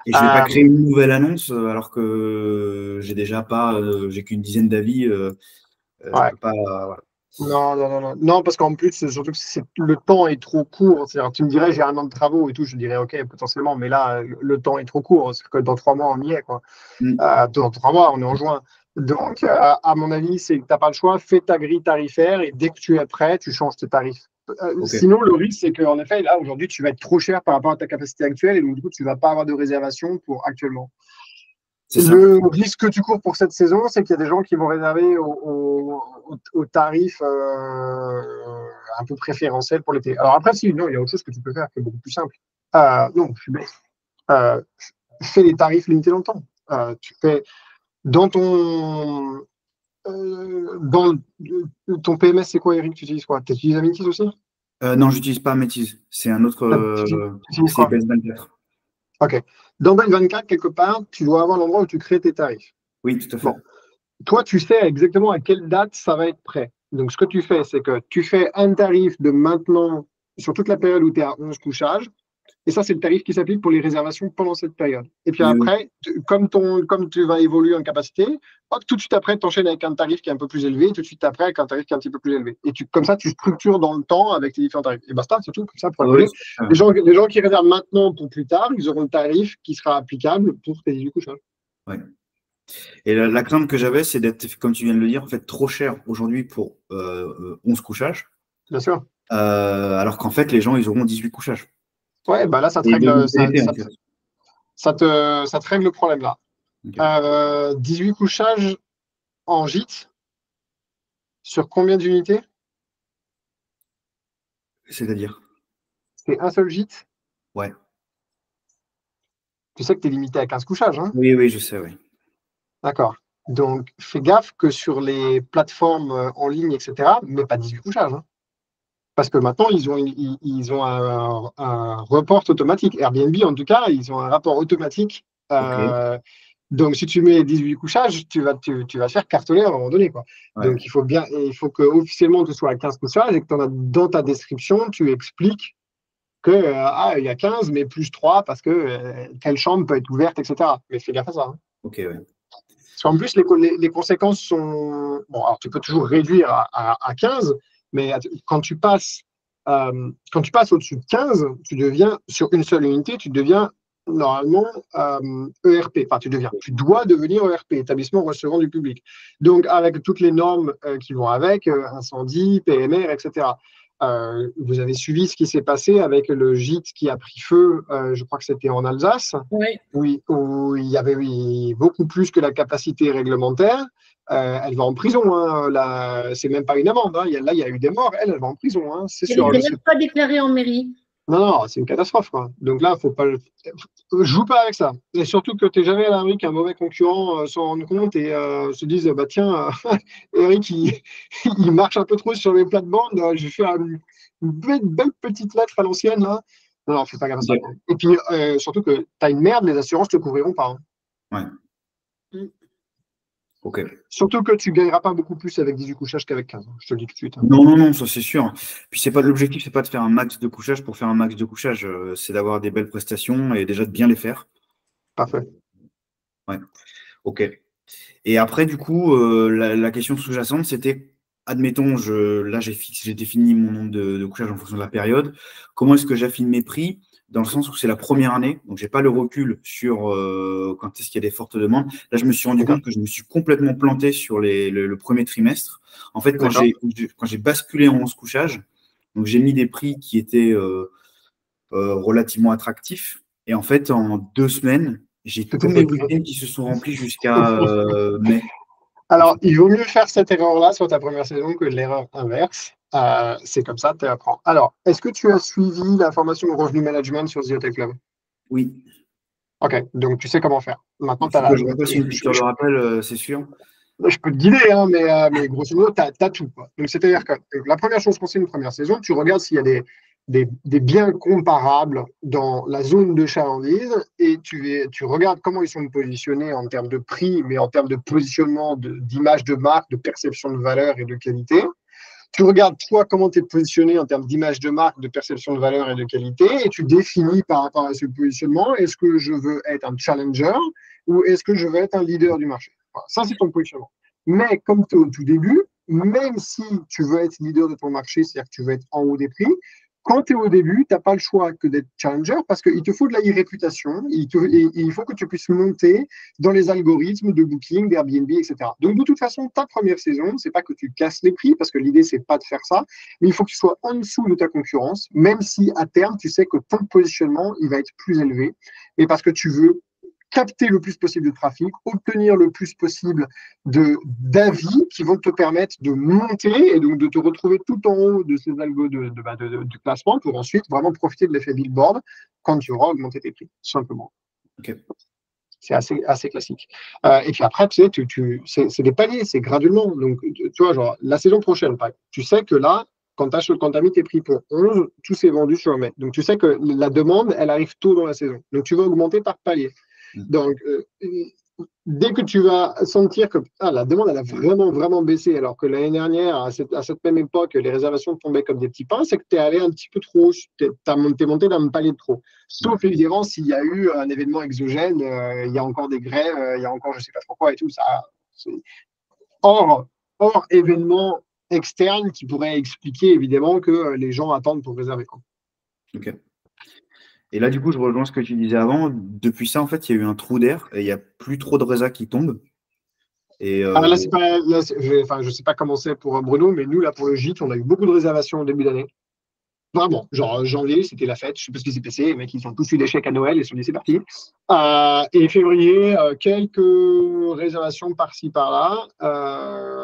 Et je ne vais pas créer une nouvelle annonce alors que j'ai déjà pas, j'ai qu'une dizaine d'avis. Je Ouais. peux pas. Voilà. Non, parce qu'en plus, surtout que le temps est trop court. C'est-à-dire, tu me dirais, j'ai un an de travaux et tout, je dirais, OK, potentiellement, mais là, le temps est trop court. C'est que dans 3 mois, on y est, quoi. Mm. Dans 3 mois, on est en juin. Donc, à mon avis, c'est que tu n'as pas le choix. Fais ta grille tarifaire et dès que tu es prêt, tu changes tes tarifs. Ok, Sinon, le risque, c'est qu'en effet, là, aujourd'hui, tu vas être trop cher par rapport à ta capacité actuelle et donc, du coup, tu ne vas pas avoir de réservation pour actuellement. c'est ça. Le risque que tu cours pour cette saison, c'est qu'il y a des gens qui vont réserver au tarif un peu préférentiel pour l'été. Alors après, si, non, il y a autre chose que tu peux faire qui est beaucoup plus simple. Non, je suis bête. Fais les tarifs limités dans le temps. Tu fais dans ton PMS, c'est quoi, Eric? Tu utilises quoi? Tu utilises Amenities aussi? Non, j'utilise pas Métis. C'est un autre. Tu utilises C'est quoi? Best 24. Ok. Dans Bell 24, quelque part, tu dois avoir l'endroit où tu crées tes tarifs. Oui, tout à fait. Bon. Toi, tu sais exactement à quelle date ça va être prêt. Donc, ce que tu fais, c'est que tu fais un tarif de maintenant sur toute la période où tu es à 11 couchages. Et ça, c'est le tarif qui s'applique pour les réservations pendant cette période. Et puis Oui, oui. après, comme tu vas évoluer en capacité, hop, tout de suite après, tu enchaînes avec un tarif qui est un peu plus élevé, tout de suite après avec un tarif qui est un petit peu plus élevé. Et comme ça, tu structures dans le temps avec les différents tarifs. Et basta, c'est tout, comme ça, pour Oui, évoluer. Les gens qui réservent maintenant pour plus tard, ils auront le tarif qui sera applicable pour tes 18 couchages. ouais. Et la crainte que j'avais, c'est d'être, comme tu viens de le dire, en fait, trop cher aujourd'hui pour 11 couchages, Bien sûr. alors qu'en fait, les gens, ils auront 18 couchages. Ouais, bah là, ça te Et règle, de l'été, en fait. ça te règle le problème là. Ok. 18 couchages en gîte, sur combien d'unités? C'est-à-dire? C'est un seul gîte? Ouais. Tu sais que tu es limité à 15 couchages, hein? Oui, oui, je sais, oui. D'accord. Donc, fais gaffe que sur les plateformes en ligne, etc., mais pas 18 couchages, hein. Parce que maintenant, ils ont un report automatique. Airbnb, en tout cas, ils ont un rapport automatique. Ok. Donc, si tu mets 18 couchages, tu vas te faire cartonner à un moment donné, quoi. Ouais. Donc, il faut que officiellement tu sois à 15 couchages et que dans ta description, tu expliques que il y a 15, mais plus 3 parce que telle chambre peut être ouverte, etc. Mais fais gaffe à ça, hein. Ok, ouais. Parce qu'en plus, les conséquences sont. Bon, alors tu peux toujours réduire à 15, mais quand tu passes au-dessus de 15, tu deviens, sur une seule unité, tu deviens normalement ERP. Enfin, tu dois devenir ERP, établissement recevant du public. Donc, avec toutes les normes qui vont avec, incendie, PMR, etc. Vous avez suivi ce qui s'est passé avec le gîte qui a pris feu, je crois que c'était en Alsace. Oui. Oui, où il y avait beaucoup plus que la capacité réglementaire. Elle va en prison, hein, là, c'est même pas une amende, hein. Là, il y a eu des morts. Elle va en prison, hein, c'est Elle sûr. n'était même pas déclarée en mairie. Non, non, c'est une catastrophe, quoi. Donc là, faut pas. Joue pas avec ça. Et surtout que tu n'es jamais à l'abri qu'un mauvais concurrent s'en rende compte et se dise bah tiens, Eric, il marche un peu trop sur mes plates-bandes. Je vais faire une belle petite lettre à l'ancienne, là. Non, non, faut pas faire ça. Ok. Et puis, surtout que tu as une merde, les assurances ne te couvriront pas, hein. Ouais. Ok. Surtout que tu ne gagneras pas beaucoup plus avec 18 couchages qu'avec 15, hein. Je te le dis tout de suite, hein. Non, non, non, ça c'est sûr. Puis c'est pas l'objectif, c'est pas de faire un max de couchage pour faire un max de couchage. C'est d'avoir des belles prestations et déjà de bien les faire. Parfait. Ouais. Ok. Et après, du coup, la question sous-jacente, c'était, admettons, là j'ai défini mon nombre de couchages en fonction de la période. Comment est-ce que j'affine mes prix? Dans le sens où c'est la première année, donc j'ai pas le recul sur quand est-ce qu'il y a des fortes demandes. Là, je me suis rendu compte que je me suis complètement planté sur le premier trimestre. En fait, quand j'ai basculé en 11 couchages, donc j'ai mis des prix qui étaient relativement attractifs. Et en fait, en 2 semaines, j'ai Tout tous est mes pris. week-ends qui se sont remplis jusqu'à mai. Alors, il vaut mieux faire cette erreur-là sur ta première saison que l'erreur inverse. C'est comme ça, tu apprends. Alors, est-ce que tu as suivi la formation revenu management sur The Hotel Club? Oui. Ok, donc tu sais comment faire. Maintenant, Il faut que je repasse une piqûre de rappel, c'est sûr. je peux te guider, hein, mais grosso modo, tu as tout, quoi. Donc, c'est-à-dire que la première chose qu'on sait une première saison, tu regardes s'il y a des biens comparables dans la zone de chalandise et tu regardes comment ils sont positionnés en termes de prix, mais en termes de positionnement, d'image de marque, de perception de valeur et de qualité. Tu regardes, toi, comment tu es positionné en termes d'image de marque, de perception de valeur et de qualité, et tu définis par rapport à ce positionnement, est-ce que je veux être un challenger ou est-ce que je veux être un leader du marché? Voilà, ça, c'est ton positionnement. Mais comme tu es au tout début, même si tu veux être leader de ton marché, c'est-à-dire que tu veux être en haut des prix, quand tu es au début, tu n'as pas le choix que d'être challenger parce qu'il te faut de la e-réputation, il faut que tu puisses monter dans les algorithmes de Booking, d'Airbnb, etc. Donc, de toute façon, ta première saison, c'est pas que tu casses les prix, parce que l'idée, c'est pas de faire ça, mais il faut que tu sois en dessous de ta concurrence, même si à terme, tu sais que ton positionnement, il va être plus élevé, et parce que tu veux capter le plus possible de trafic, obtenir le plus possible d'avis qui vont te permettre de monter et donc de te retrouver tout en haut de ces algos du classement pour ensuite vraiment profiter de l'effet billboard quand tu auras augmenté tes prix, tout simplement. Ok. C'est assez classique. Et puis après, tu sais, c'est des paliers, c'est graduellement. Donc, tu vois, genre, la saison prochaine, tu sais que là, quand tu as mis tes prix pour 11, tout s'est vendu sur un mai. Donc, tu sais que la demande, elle arrive tôt dans la saison. Donc, tu vas augmenter par palier. Donc, dès que tu vas sentir que la demande, elle a vraiment, vraiment baissé, alors que l'année dernière, à cette même époque, les réservations tombaient comme des petits pains, c'est que tu es allé un petit peu trop, tu es monté d'un palier de trop. Sauf évidemment s'il y a eu un événement exogène, il y a encore des grèves, il y a encore je ne sais pas trop quoi et tout ça. Hors événement externe qui pourrait expliquer évidemment que les gens attendent pour réserver. Ok. Et là, du coup, je rejoins ce que tu disais avant. Depuis ça, en fait, il y a eu un trou d'air et il n'y a plus trop de résas qui tombent. Et là, je ne sais pas comment c'est pour Bruno, mais nous, là, pour le gîte, on a eu beaucoup de réservations au début d'année. Vraiment, genre janvier, c'était la fête, je ne sais pas ce qui s'est passé, les mecs, ils ont tous eu des chèques à Noël et sont dit c'est parti. Et février, quelques réservations par-ci, par-là.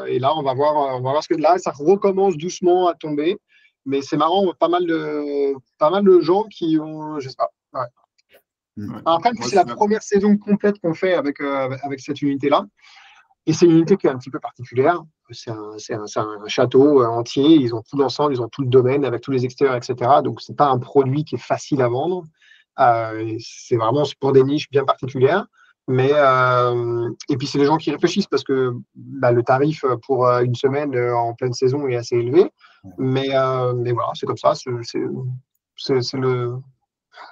Et là, on va voir ce que là, ça recommence doucement à tomber. Mais c'est marrant, pas mal de gens qui ont, je sais pas. Ouais. Après, c'est la première saison complète qu'on fait avec cette unité-là. Et c'est une unité qui est un petit peu particulière. C'est un château entier. Ils ont tout l'ensemble, ils ont tout le domaine avec tous les extérieurs, etc. Donc, c'est pas un produit qui est facile à vendre. C'est vraiment pour des niches bien particulières. Mais et puis, c'est les gens qui réfléchissent parce que le tarif pour une semaine en pleine saison est assez élevé. Mais voilà, c'est comme ça. C'est le.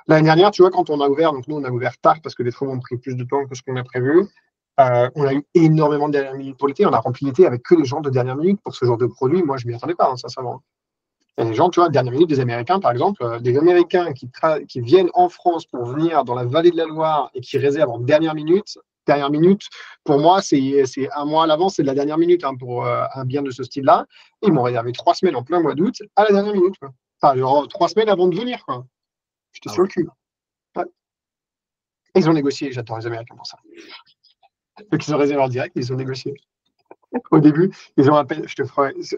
L'année dernière, tu vois, quand on a ouvert, donc nous, on a ouvert tard parce que les travaux ont pris plus de temps que ce qu'on a prévu. On a eu énormément de dernière minute pour l'été. On a rempli l'été avec que les gens de dernière minute pour ce genre de produit. Moi, je ne m'y attendais pas, sincèrement. Et les gens, tu vois, dernière minute, des Américains, par exemple, des Américains qui viennent en France pour venir dans la vallée de la Loire et qui réservent en dernière minute. Dernière minute, pour moi, c'est un mois à l'avance, c'est de la dernière minute pour un bien de ce style-là. Ils m'ont réservé 3 semaines en plein mois d'août à la dernière minute. Quoi. Enfin, genre 3 semaines avant de venir. Quoi. J'étais sur le cul. Ouais. Ils ont négocié, j'adore les Américains pour ça. Donc, ils ont réservé en direct, mais ils ont négocié. Au début, ils ont appelé,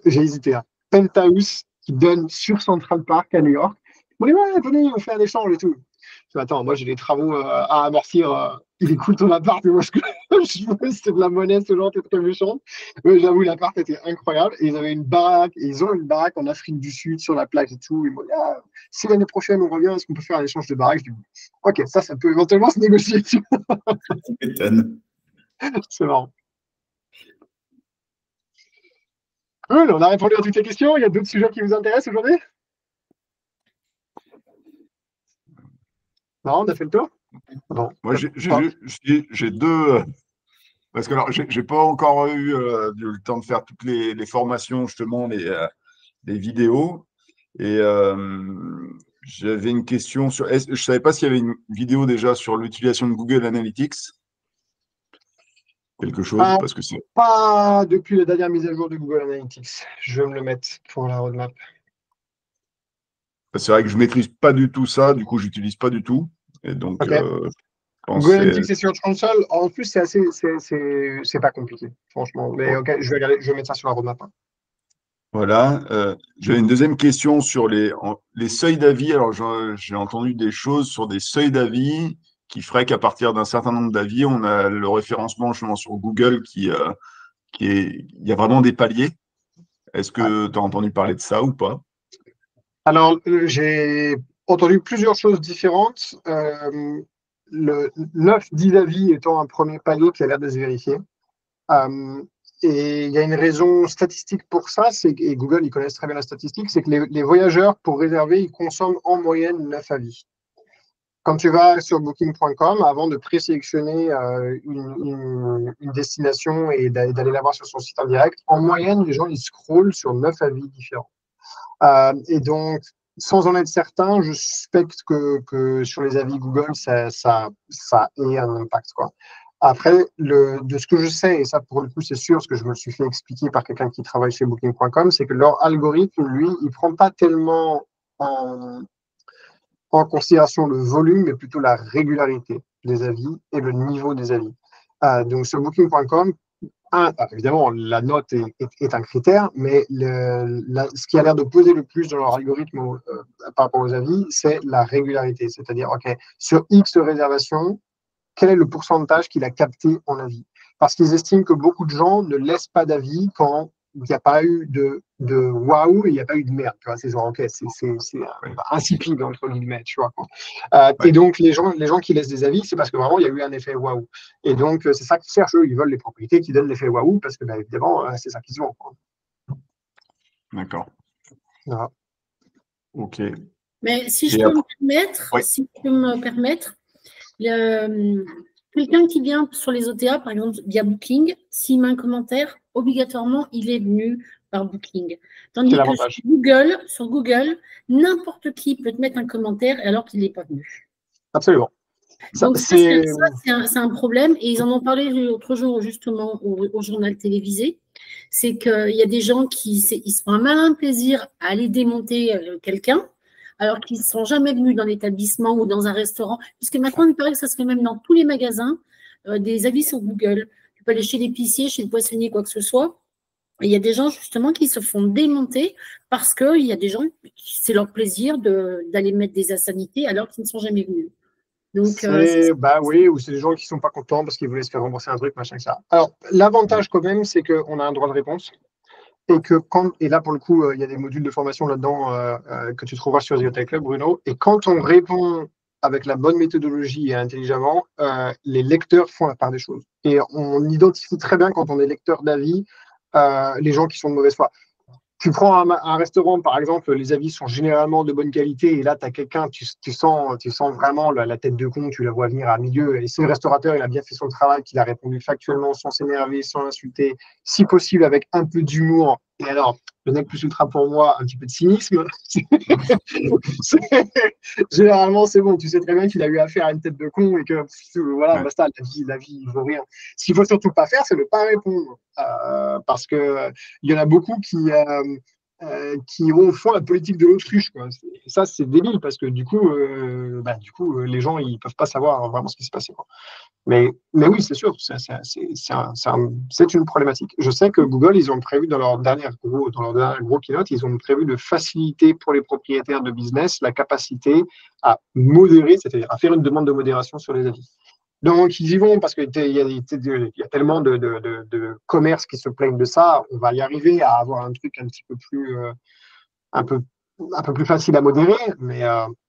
j'ai hésité, Penthouse qui donne sur Central Park à New York. Bon, ouais, venez, on fait un échange et tout. Je dis, attends, moi j'ai des travaux à amortir. Il est cool ton appart, mais moi je c'est de la monnaie, ce genre, t'es très méchant. Mais j'avoue, l'appart était incroyable. Et ils avaient une baraque, et ils ont une baraque en Afrique du Sud sur la plage et tout. Ils m'ont dit, si l'année prochaine on revient, est-ce qu'on peut faire un échange de baraque? Je dis, ok, ça peut éventuellement se négocier. Tu m'étonnes. C'est marrant. Cool, on a répondu à toutes les questions. Il y a d'autres sujets qui vous intéressent aujourd'hui? Non, on a fait le tour? Non. Moi, j'ai deux. Parce que alors, j'ai pas encore eu le temps de faire toutes les formations, justement, les vidéos. Et j'avais une question sur. Je ne savais pas s'il y avait une vidéo déjà sur l'utilisation de Google Analytics. Quelque chose, parce que c'est. Pas depuis la dernière mise à jour de Google Analytics. Je vais me le mettre pour la roadmap. C'est vrai que je ne maîtrise pas du tout ça, du coup, je n'utilise pas du tout. Et donc, okay. Google Analytics et Search Console, en plus, c'est pas compliqué, franchement. Mais ok, je vais mettre ça sur la roadmap. Voilà. J'avais une deuxième question sur les seuils d'avis. Alors, j'ai entendu des choses sur des seuils d'avis qui ferait qu'à partir d'un certain nombre d'avis, on a le référencement justement sur Google il y a vraiment des paliers. Est-ce que tu as entendu parler de ça ou pas? Alors, j'ai entendu plusieurs choses différentes. Le 9-10 avis étant un premier palier qui a l'air de se vérifier. Et il y a une raison statistique pour ça, et Google, ils connaissent très bien la statistique, c'est que les voyageurs, pour réserver, ils consomment en moyenne 9 avis. Quand tu vas sur Booking.com, avant de présélectionner une destination et d'aller la voir sur son site en direct, en moyenne, les gens, ils scrollent sur 9 avis différents. Et donc, sans en être certain, je suspecte que sur les avis Google, ça ait un impact, quoi. Après, de ce que je sais, et ça pour le coup c'est sûr, parce que je me le suis fait expliquer par quelqu'un qui travaille chez Booking.com, c'est que leur algorithme, lui, il ne prend pas tellement en considération le volume, mais plutôt la régularité des avis et le niveau des avis. Donc sur Booking.com, évidemment, la note est un critère, mais ce qui a l'air de peser le plus dans leur algorithme par rapport aux avis, c'est la régularité. C'est-à-dire, OK, sur X réservations, quel est le pourcentage qu'il a capté en avis? Parce qu'ils estiment que beaucoup de gens ne laissent pas d'avis quand il n'y a pas eu de waouh et il n'y a pas eu de merde. Tu vois, c'est genre, OK, c'est insipide, entre guillemets, tu vois. Et donc, les gens qui laissent des avis, c'est parce que vraiment, il y a eu un effet waouh. Et donc, c'est ça qu'ils cherchent, eux. Ils veulent les propriétés qui donnent l'effet waouh parce que, évidemment, c'est ça qu'ils ont. D'accord. Voilà. OK. Mais si je peux me permettre, quelqu'un qui vient sur les OTA, par exemple via Booking, s'il met un commentaire, obligatoirement, il est venu par Booking. Tandis que sur Google, n'importe qui peut te mettre un commentaire alors qu'il n'est pas venu. Absolument. Donc, c'est un problème. Et ils en ont parlé l'autre jour, justement, au journal télévisé. C'est qu'il y a des gens qui se font un malin plaisir à aller démonter quelqu'un, alors qu'ils ne sont jamais venus dans l'établissement ou dans un restaurant. Puisque maintenant, il paraît que ça se fait même dans tous les magasins, des avis sur Google. Tu peux aller chez l'épicier, chez le poissonnier, quoi que ce soit. Et il y a des gens, justement, qui se font démonter parce qu'il y a des gens, c'est leur plaisir d'aller mettre des insanités alors qu'ils ne sont jamais venus. Donc, Bah oui, ou c'est des gens qui sont pas contents parce qu'ils voulaient se faire rembourser un truc, machin que ça. Alors, l'avantage quand même, c'est qu'on a un droit de réponse. Et que et là pour le coup, il y a des modules de formation là-dedans que tu trouveras sur Ziotech Club, Bruno. Et quand on répond avec la bonne méthodologie et intelligemment, les lecteurs font la part des choses. Et on identifie très bien quand on est lecteur d'avis les gens qui sont de mauvaise foi. Tu prends un restaurant, par exemple, les avis sont généralement de bonne qualité, et là, tu as quelqu'un, tu sens vraiment la tête de con, tu la vois venir à milieu, et si le restaurateur, il a bien fait son travail, qu'il a répondu factuellement, sans s'énerver, sans insulter, si possible avec un peu d'humour, et alors, le nec plus ultra pour moi, un petit peu de cynisme, généralement, c'est bon, tu sais très bien qu'il a eu affaire à une tête de con, et que, voilà, basta, la vie, il vaut rien. Ce qu'il faut surtout pas faire, c'est ne pas répondre, parce que il y en a beaucoup qui font la politique de l'autruche, quoi. Et ça, c'est débile parce que du coup, les gens, ils peuvent pas savoir vraiment ce qui s'est passé, quoi. Mais oui, c'est sûr, c'est une problématique. Je sais que Google, ils ont prévu dans leur dernier gros keynote, ils ont prévu de faciliter pour les propriétaires de business la capacité à modérer, c'est-à-dire à faire une demande de modération sur les avis. Donc, ils y vont parce qu'il y a tellement de commerces qui se plaignent de ça. On va y arriver à avoir un truc un petit peu plus, un peu plus facile à modérer. Mais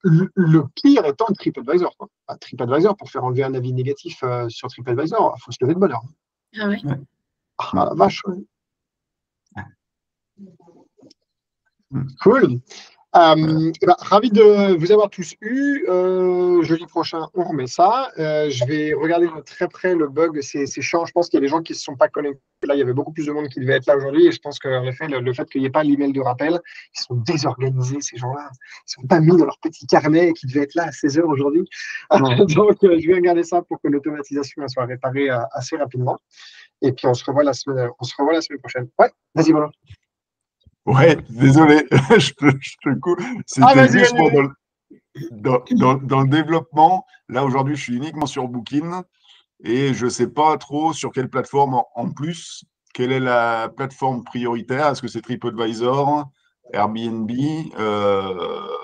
le pire étant TripAdvisor, quoi. TripAdvisor, pour faire enlever un avis négatif sur TripAdvisor, il faut se lever de bonne heure. Ah ouais. Ah, la vache, ouais. Cool. Ravi de vous avoir tous eu. Jeudi prochain, on remet ça. Je vais regarder de très près le bug. C'est chiant. Je pense qu'il y a des gens qui ne se sont pas connectés. Là, il y avait beaucoup plus de monde qui devait être là aujourd'hui. Et je pense qu'en effet, le fait qu'il n'y ait pas l'email de rappel, ils sont désorganisés, ces gens-là. Ils ne sont pas mis dans leur petit carnet qui devait être là à 16 h aujourd'hui. Donc, je vais regarder ça pour que l'automatisation soit réparée assez rapidement. Et puis, on se revoit la semaine prochaine. Ouais, vas-y, voilà. Ouais, désolé, je te coupe. C'était juste pour dans le développement. Là, aujourd'hui, je suis uniquement sur Booking et je ne sais pas trop sur quelle plateforme en plus. Quelle est la plateforme prioritaire? Est-ce que c'est TripAdvisor, Airbnb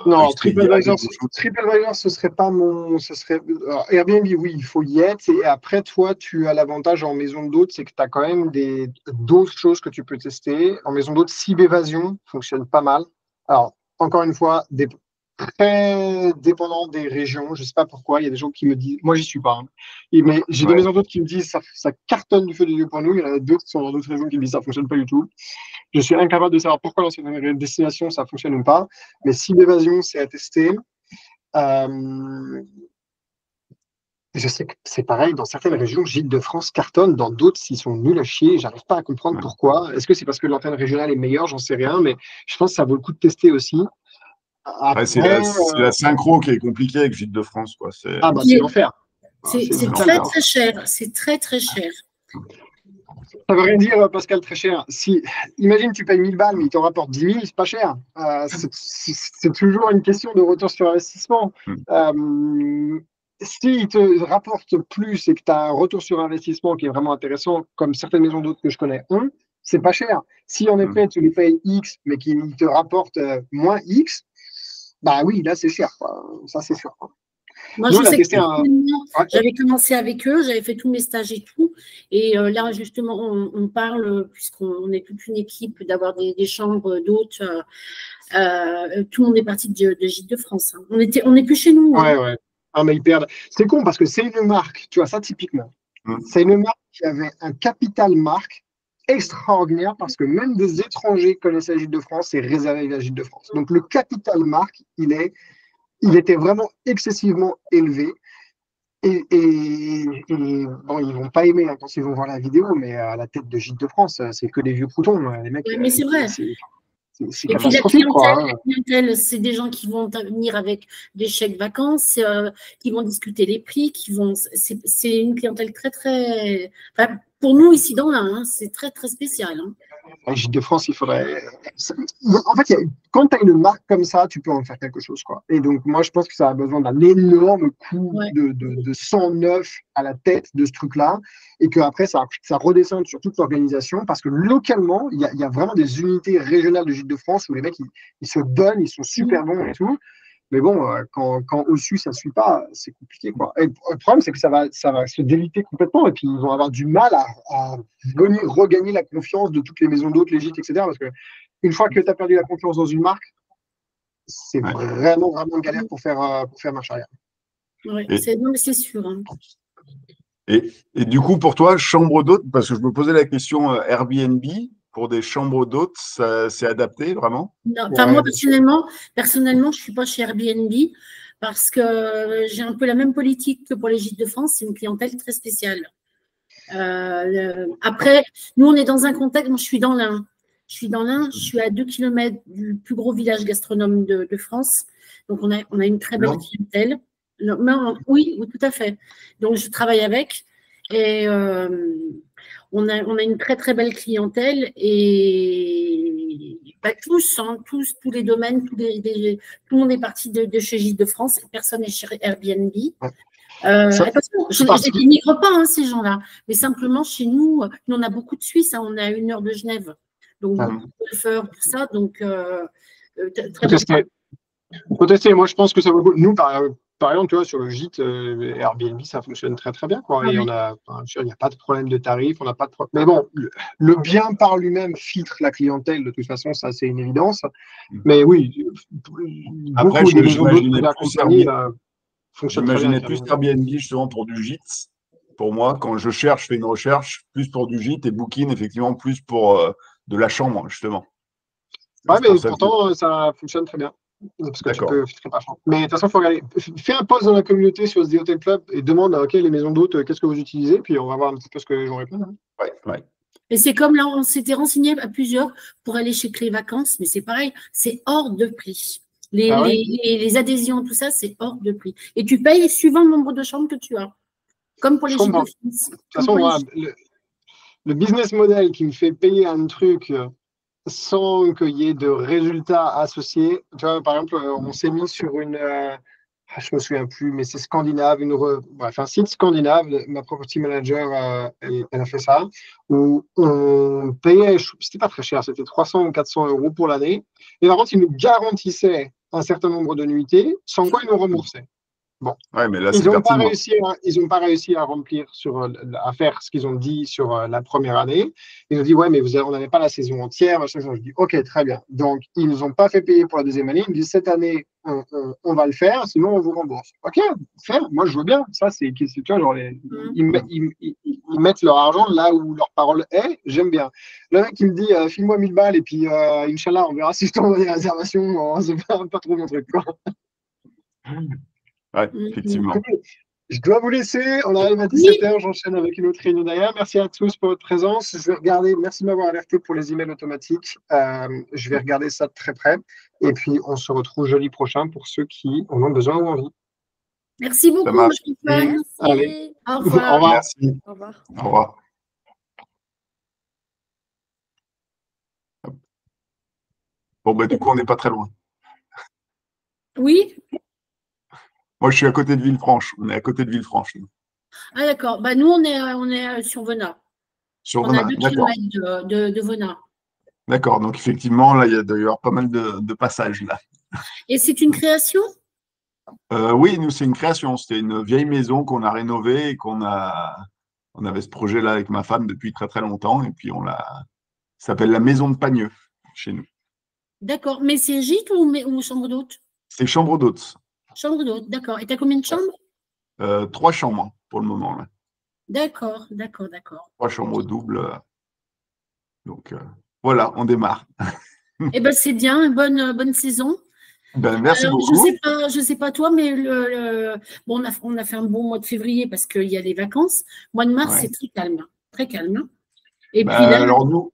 Non, TripAdvisor, ce serait pas mon. Alors, Airbnb, oui, il faut y être. Et après, toi, tu as l'avantage en maison d'hôte, c'est que tu as quand même d'autres choses que tu peux tester. En maison d'hôte, Cibevasion fonctionne pas mal. Alors, encore une fois, très dépendant des régions. Je ne sais pas pourquoi. Il y a des gens qui me disent. Moi, j'y suis pas. Hein. Mais j'ai des maisons d'hôtes qui me disent ça cartonne du feu des yeux pour nous. Il y en a d'autres qui sont dans d'autres régions qui me disent ça ne fonctionne pas du tout. Je suis incapable de savoir pourquoi dans cette destination ça fonctionne ou pas. Mais Cibevasion, c'est à tester. Je sais que c'est pareil, dans certaines régions, Gîtes de France cartonne, dans d'autres, s'ils sont nuls à chier, j'arrive pas à comprendre pourquoi. Est-ce que c'est parce que l'antenne régionale est meilleure? J'en sais rien, mais je pense que ça vaut le coup de tester aussi. Après, c'est la synchro qui est compliquée avec Gîtes de France, quoi. C'est l'enfer. C'est très, très cher. C'est très, très cher. Ça veut rien dire, Pascal, très cher. Imagine, tu payes 1000 balles, mais il t'en rapporte 10 000, c'est pas cher. C'est toujours une question de retour sur investissement. S'il te rapporte plus et que tu as un retour sur investissement qui est vraiment intéressant, comme certaines maisons d'hôtes que je connais ont, c'est pas cher. Si en effet tu les payes X, mais qu'ils te rapportent moins X, bah oui, là c'est cher, quoi. Ça c'est sûr, quoi. Moi, je sais que j'avais commencé avec eux, j'avais fait tous mes stages et tout. Et là, justement, on parle, puisqu'on est toute une équipe, d'avoir des chambres d'hôtes. Tout le monde est parti de Gîtes de France. Hein. On n'est plus chez nous. Ouais, ouais. Ah, mais ils perdent. C'est con parce que c'est une marque, tu vois, ça typiquement. C'est une marque qui avait un capital marque extraordinaire parce que même des étrangers connaissaient Gîtes de France et réservaient à Gîtes de France. Donc, le capital marque, il était vraiment excessivement élevé. Et bon, ils vont pas aimer quand ils vont voir la vidéo, mais à la tête de Gîtes de France, c'est que des vieux croutons, les mecs. Oui, mais c'est vrai. C'est et puis la clientèle, c'est des gens qui vont venir avec des chèques vacances, qui vont discuter les prix, c'est une clientèle très, très. Enfin, pour nous ici dans l'Ain, c'est très, très spécial. Hein. Gîtes de France, il faudrait. En fait, quand tu as une marque comme ça, tu peux en faire quelque chose, quoi. Et donc, moi, je pense que ça a besoin d'un énorme coup de 109 à la tête de ce truc-là, et qu'après, ça redescende sur toute l'organisation, parce que localement, il y a vraiment des unités régionales de Gîtes de France où les mecs, ils se donnent, ils sont super bons et tout. Mais bon, quand au-dessus, ça ne suit pas, c'est compliqué, quoi. Et le problème, c'est que ça va se déliter complètement et puis ils vont avoir du mal à regagner la confiance de toutes les maisons d'hôtes, les gîtes, etc. Parce que une fois que tu as perdu la confiance dans une marque, c'est Ouais. vraiment une galère pour faire marche arrière. Ouais, Et- non, mais c'est sûr. Hein. Et du coup, pour toi, chambre d'hôte, parce que je me posais la question Airbnb, pour des chambres d'hôtes, c'est adapté vraiment? Non, Ouais, moi, bien sûr. personnellement, je ne suis pas chez Airbnb parce que j'ai un peu la même politique que pour les gîtes de France. C'est une clientèle très spéciale. Après, nous, on est dans un contexte. Moi, je suis dans l'Ain. Je suis à 2 kilomètres du plus gros village gastronome de France. Donc, on a une très belle Non. clientèle. Oui, tout à fait. Donc, je travaille avec. Et on a une très, très belle clientèle. Et tous les domaines, tout le monde est parti de chez Gîtes de France. Personne n'est chez Airbnb. Ça, Attention, je parce ne que- dénigre pas ces gens-là, mais simplement chez nous, on a beaucoup de Suisses, on est à 1 heure de Genève, donc Ah. beaucoup de golfeurs, tout ça, donc très Faut bien. tester. Faut tester. Moi, je pense que ça vaut le coup. Nous, par exemple, tu vois, sur le gîte, Airbnb, ça fonctionne très, très bien, quoi. Ah Et oui. il n'y a pas de problème de tarif, on n'a pas de problème. Mais bon, le bien par lui-même filtre la clientèle, de toute façon, ça, c'est une évidence. Mais oui, Après, beaucoup des maisons d'hôtes que j'ai accompagnées fonctionnent très bien j'imaginais avec plus Airbnb. Airbnb justement pour du gîte. Pour moi, quand je fais une recherche, plus pour du gîte et Booking, effectivement, plus pour de la chambre, justement. Ouais, C'est pour mais ça que... pourtant, ça fonctionne très bien. Parce que tu D'accord. peux filtrer par chambre. Mais de toute façon, il faut regarder. Fais un post dans la communauté sur SD Hotel Club et demande OK, les maisons d'hôtes, qu'est-ce que vous utilisez? Puis on va voir un petit peu ce que les gens répondent. Ouais. Et c'est comme là, on s'était renseigné à plusieurs pour aller chez Clé Vacances, mais c'est pareil, c'est hors de prix. Ah ouais? Les adhésions, tout ça, c'est hors de prix. Et tu payes suivant le nombre de chambres que tu as, comme pour les Je gîtes de comprends. France. De toute façon, moi, le business model qui me fait payer un truc sans qu'il y ait de résultats associés. Tu vois, par exemple, on s'est mis sur je me souviens plus, mais c'est scandinave, bref, un site scandinave. Ma property manager, elle a fait ça, où on payait, c'était pas très cher, c'était 300 ou 400 euros pour l'année. Et par contre, ils nous garantissaient un certain nombre de nuitées, sans quoi ils nous remboursaient. Bon. Ouais, mais là, Ils c'est n'ont pas pertinent. réussi à remplir à faire ce qu'ils ont dit sur la première année. Ils ont dit, ouais, mais on n'avait pas la saison entière. Machin. Je dis, OK, très bien. Donc, ils ne nous ont pas fait payer pour la deuxième année. Ils me disent, cette année, on va le faire, sinon on vous rembourse. OK, faire, moi je veux bien. Ça, tu vois, genre, ils mettent leur argent là où leur parole est. J'aime bien. Le mec, il me dit, file-moi 1000 balles et puis, Inch'Allah, on verra si je t'envoie des réservations. C'est pas trop mon truc, quoi. Ouais, effectivement. Je dois vous laisser. On arrive à 17h. J'enchaîne avec une autre réunion derrière. Merci à tous pour votre présence. Je vais regarder. Merci de m'avoir alerté pour les emails automatiques. Je vais regarder ça de très près. Et puis, on se retrouve jeudi prochain pour ceux qui en ont besoin ou envie. Merci beaucoup, marche. Stéphane. Allez. Au Au revoir. revoir. Merci. Au revoir. Au revoir. Bon, bah, du coup, on n'est pas très loin. Oui. Moi, je suis à côté de Villefranche. On est à côté de Villefranche. Nous. Ah, d'accord. Bah, nous, on est sur Venat. Sur On a Venat. 2 D'accord. kilomètres de Venat. D'accord. Donc, effectivement, là, il doit y avoir pas mal de passages là. Et c'est une création? Oui, nous, c'est une création. C'était une vieille maison qu'on a rénovée et on avait ce projet-là avec ma femme depuis très, très longtemps. Et puis, ça s'appelle la Maison de Pagneux chez nous. D'accord. Mais c'est gîte ou chambre d'hôte? C'est chambre d'hôte. Chambre d'hôte, d'accord. Et tu as combien de chambres? 3 chambres pour le moment. Là. D'accord. 3 chambres doubles. Donc, voilà, on démarre. Eh ben, c'est bien, bonne saison. Merci Alors, beaucoup. je sais pas toi, mais bon, on a fait un bon mois de février parce qu'il y a les vacances. Mois de mars, Ouais. c'est très calme. Très calme. Et puis là, Alors, nous,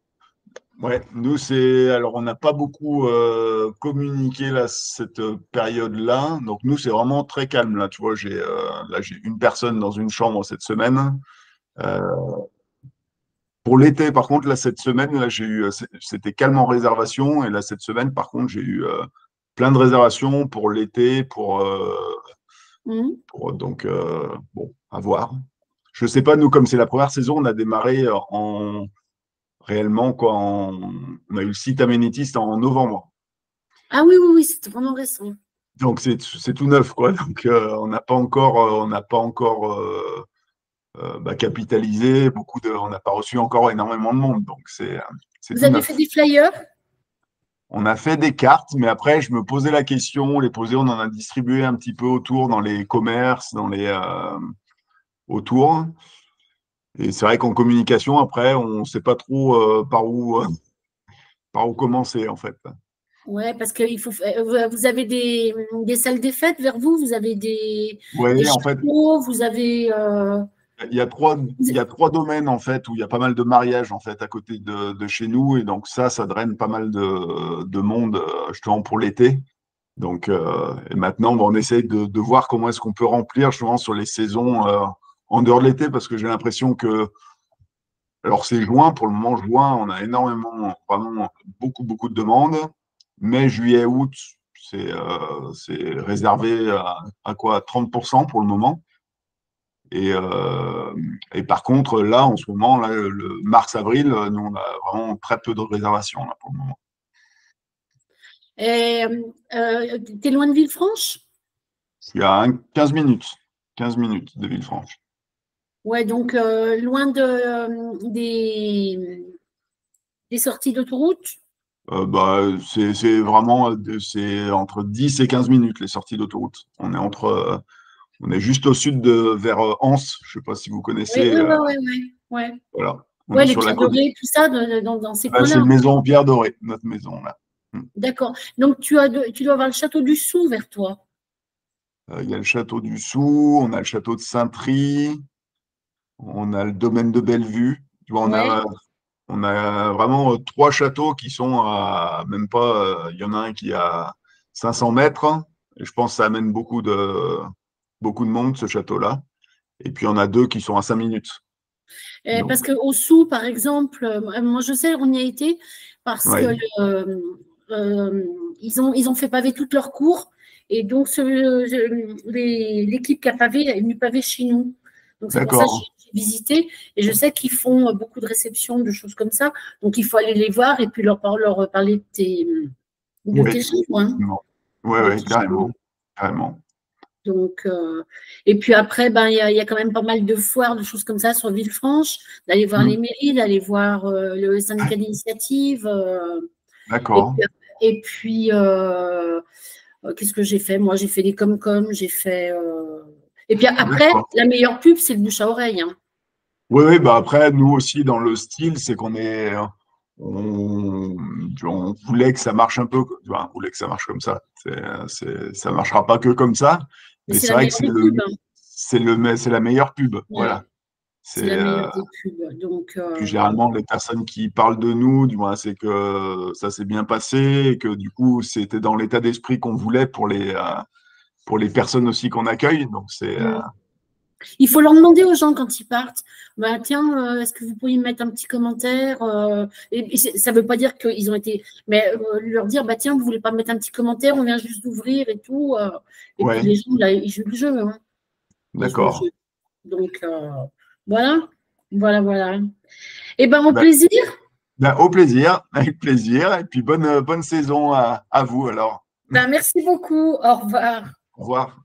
alors on n'a pas beaucoup communiqué là, cette période-là. Donc, nous, c'est vraiment très calme. Là, tu vois, j'ai une personne dans une chambre cette semaine. Pour l'été, par contre, là, cette semaine, là, c'était calme en réservation. Et là, cette semaine, par contre, j'ai eu plein de réservations pour l'été, donc, bon, à voir. Je ne sais pas, nous, comme c'est la première saison, on a démarré réellement, quoi, on a eu le site Amenities en novembre. ah oui, c'est vraiment récent. Donc, c'est tout neuf, quoi. Donc, on n'a pas encore, capitalisé. On n'a pas reçu encore énormément de monde. Donc, c'est Vous tout avez neuf. fait des flyers? On a fait des cartes, mais après, je me posais la question, on les posait, on en a distribué un petit peu autour dans les commerces, autour. Et c'est vrai qu'en communication, après, on ne sait pas trop par où commencer, en fait. Ouais, parce que vous avez des salles des fêtes vers vous, vous avez des Oui, en fait, châteaux, vous avez. il y a trois domaines, en fait, où il y a pas mal de mariages, en fait, à côté de chez nous. Et donc, ça draine pas mal de monde, justement, pour l'été. Donc, et maintenant, on essaye de voir comment est-ce qu'on peut remplir, justement, sur les saisons en dehors de l'été, parce que j'ai l'impression que alors, c'est juin, pour le moment, juin, on a énormément, vraiment beaucoup, beaucoup de demandes. Mai, juillet, août, c'est réservé à quoi? 30% pour le moment. Et par contre, là, en ce moment, là, le mars-avril, nous, on a vraiment très peu de réservations là, pour le moment. T'es loin de Villefranche? Il y a 15 minutes. 15 minutes de Villefranche. Ouais, donc loin des sorties d'autoroute? C'est vraiment c'est entre 10 et 15 minutes les sorties d'autoroute. On est juste au sud vers Anse. Je ne sais pas si vous Oui, connaissez. ouais. Voilà. On Ouais, est les sur la pierres côte. dorées, tout ça, dans ces C'est coins-là. une maison en pierre dorée, notre maison là. D'accord. Donc tu dois avoir le château du Sou vers toi. Il y a le château du Sou, on a le château de Saint-Try, on a le domaine de Bellevue. Tu vois, Ouais. on a vraiment trois châteaux qui sont à même pas. Il y en a un qui est à 500 mètres. Et je pense que ça amène beaucoup de monde, ce château-là. Et puis, il y en a deux qui sont à 5 minutes. Donc, Parce qu'au Sou, par exemple, moi je sais, on y a été parce que ouais. ils ont fait paver toutes leurs cours et donc l'équipe qui a pavé est venue paver chez nous. Donc c'est pour ça que D'accord. j'ai visité et je sais qu'ils font beaucoup de réceptions, de choses comme ça. Donc il faut aller les voir et puis leur parler de tes Oui, chambres, hein, oui, de oui, tes chambres. carrément. Carrément. Donc, et puis après, ben, il y a quand même pas mal de foires, de choses comme ça sur Villefranche, d'aller voir les mairies, d'aller voir le syndicat d'initiative. D'accord. Et puis qu'est-ce que j'ai fait? Moi, j'ai fait des com-com, j'ai fait. Et puis après, D'accord. la meilleure pub, c'est le bouche à oreille, hein. Oui, oui, bah après, nous aussi, dans le style, c'est on voulait que ça marche un peu, on voulait que ça marche comme ça. Ça marchera pas que comme ça, Mais mais c'est c'est la vrai que meilleure des pubs, hein. c'est la meilleure pub. Ouais, Voilà. c'est la meilleure des pubs. Donc, Puis généralement, les personnes qui parlent de nous, du moins, c'est que ça s'est bien passé et que du coup, c'était dans l'état d'esprit qu'on voulait pour les personnes aussi qu'on accueille. Donc, il faut leur demander aux gens quand ils partent, bah, tiens, est-ce que vous pourriez me mettre un petit commentaire et ça ne veut pas dire qu'ils ont été, mais leur dire, bah, tiens, vous ne voulez pas me mettre un petit commentaire, on vient juste d'ouvrir et tout. Et puis ouais, les gens, là, ils jouent le jeu, hein. Ils jouent le d'accord. jeu. Donc, voilà. Voilà. Et ben, au Ben, plaisir. au plaisir, avec plaisir. Et puis bonne saison à vous alors. Ben, merci beaucoup. Au revoir. Au revoir.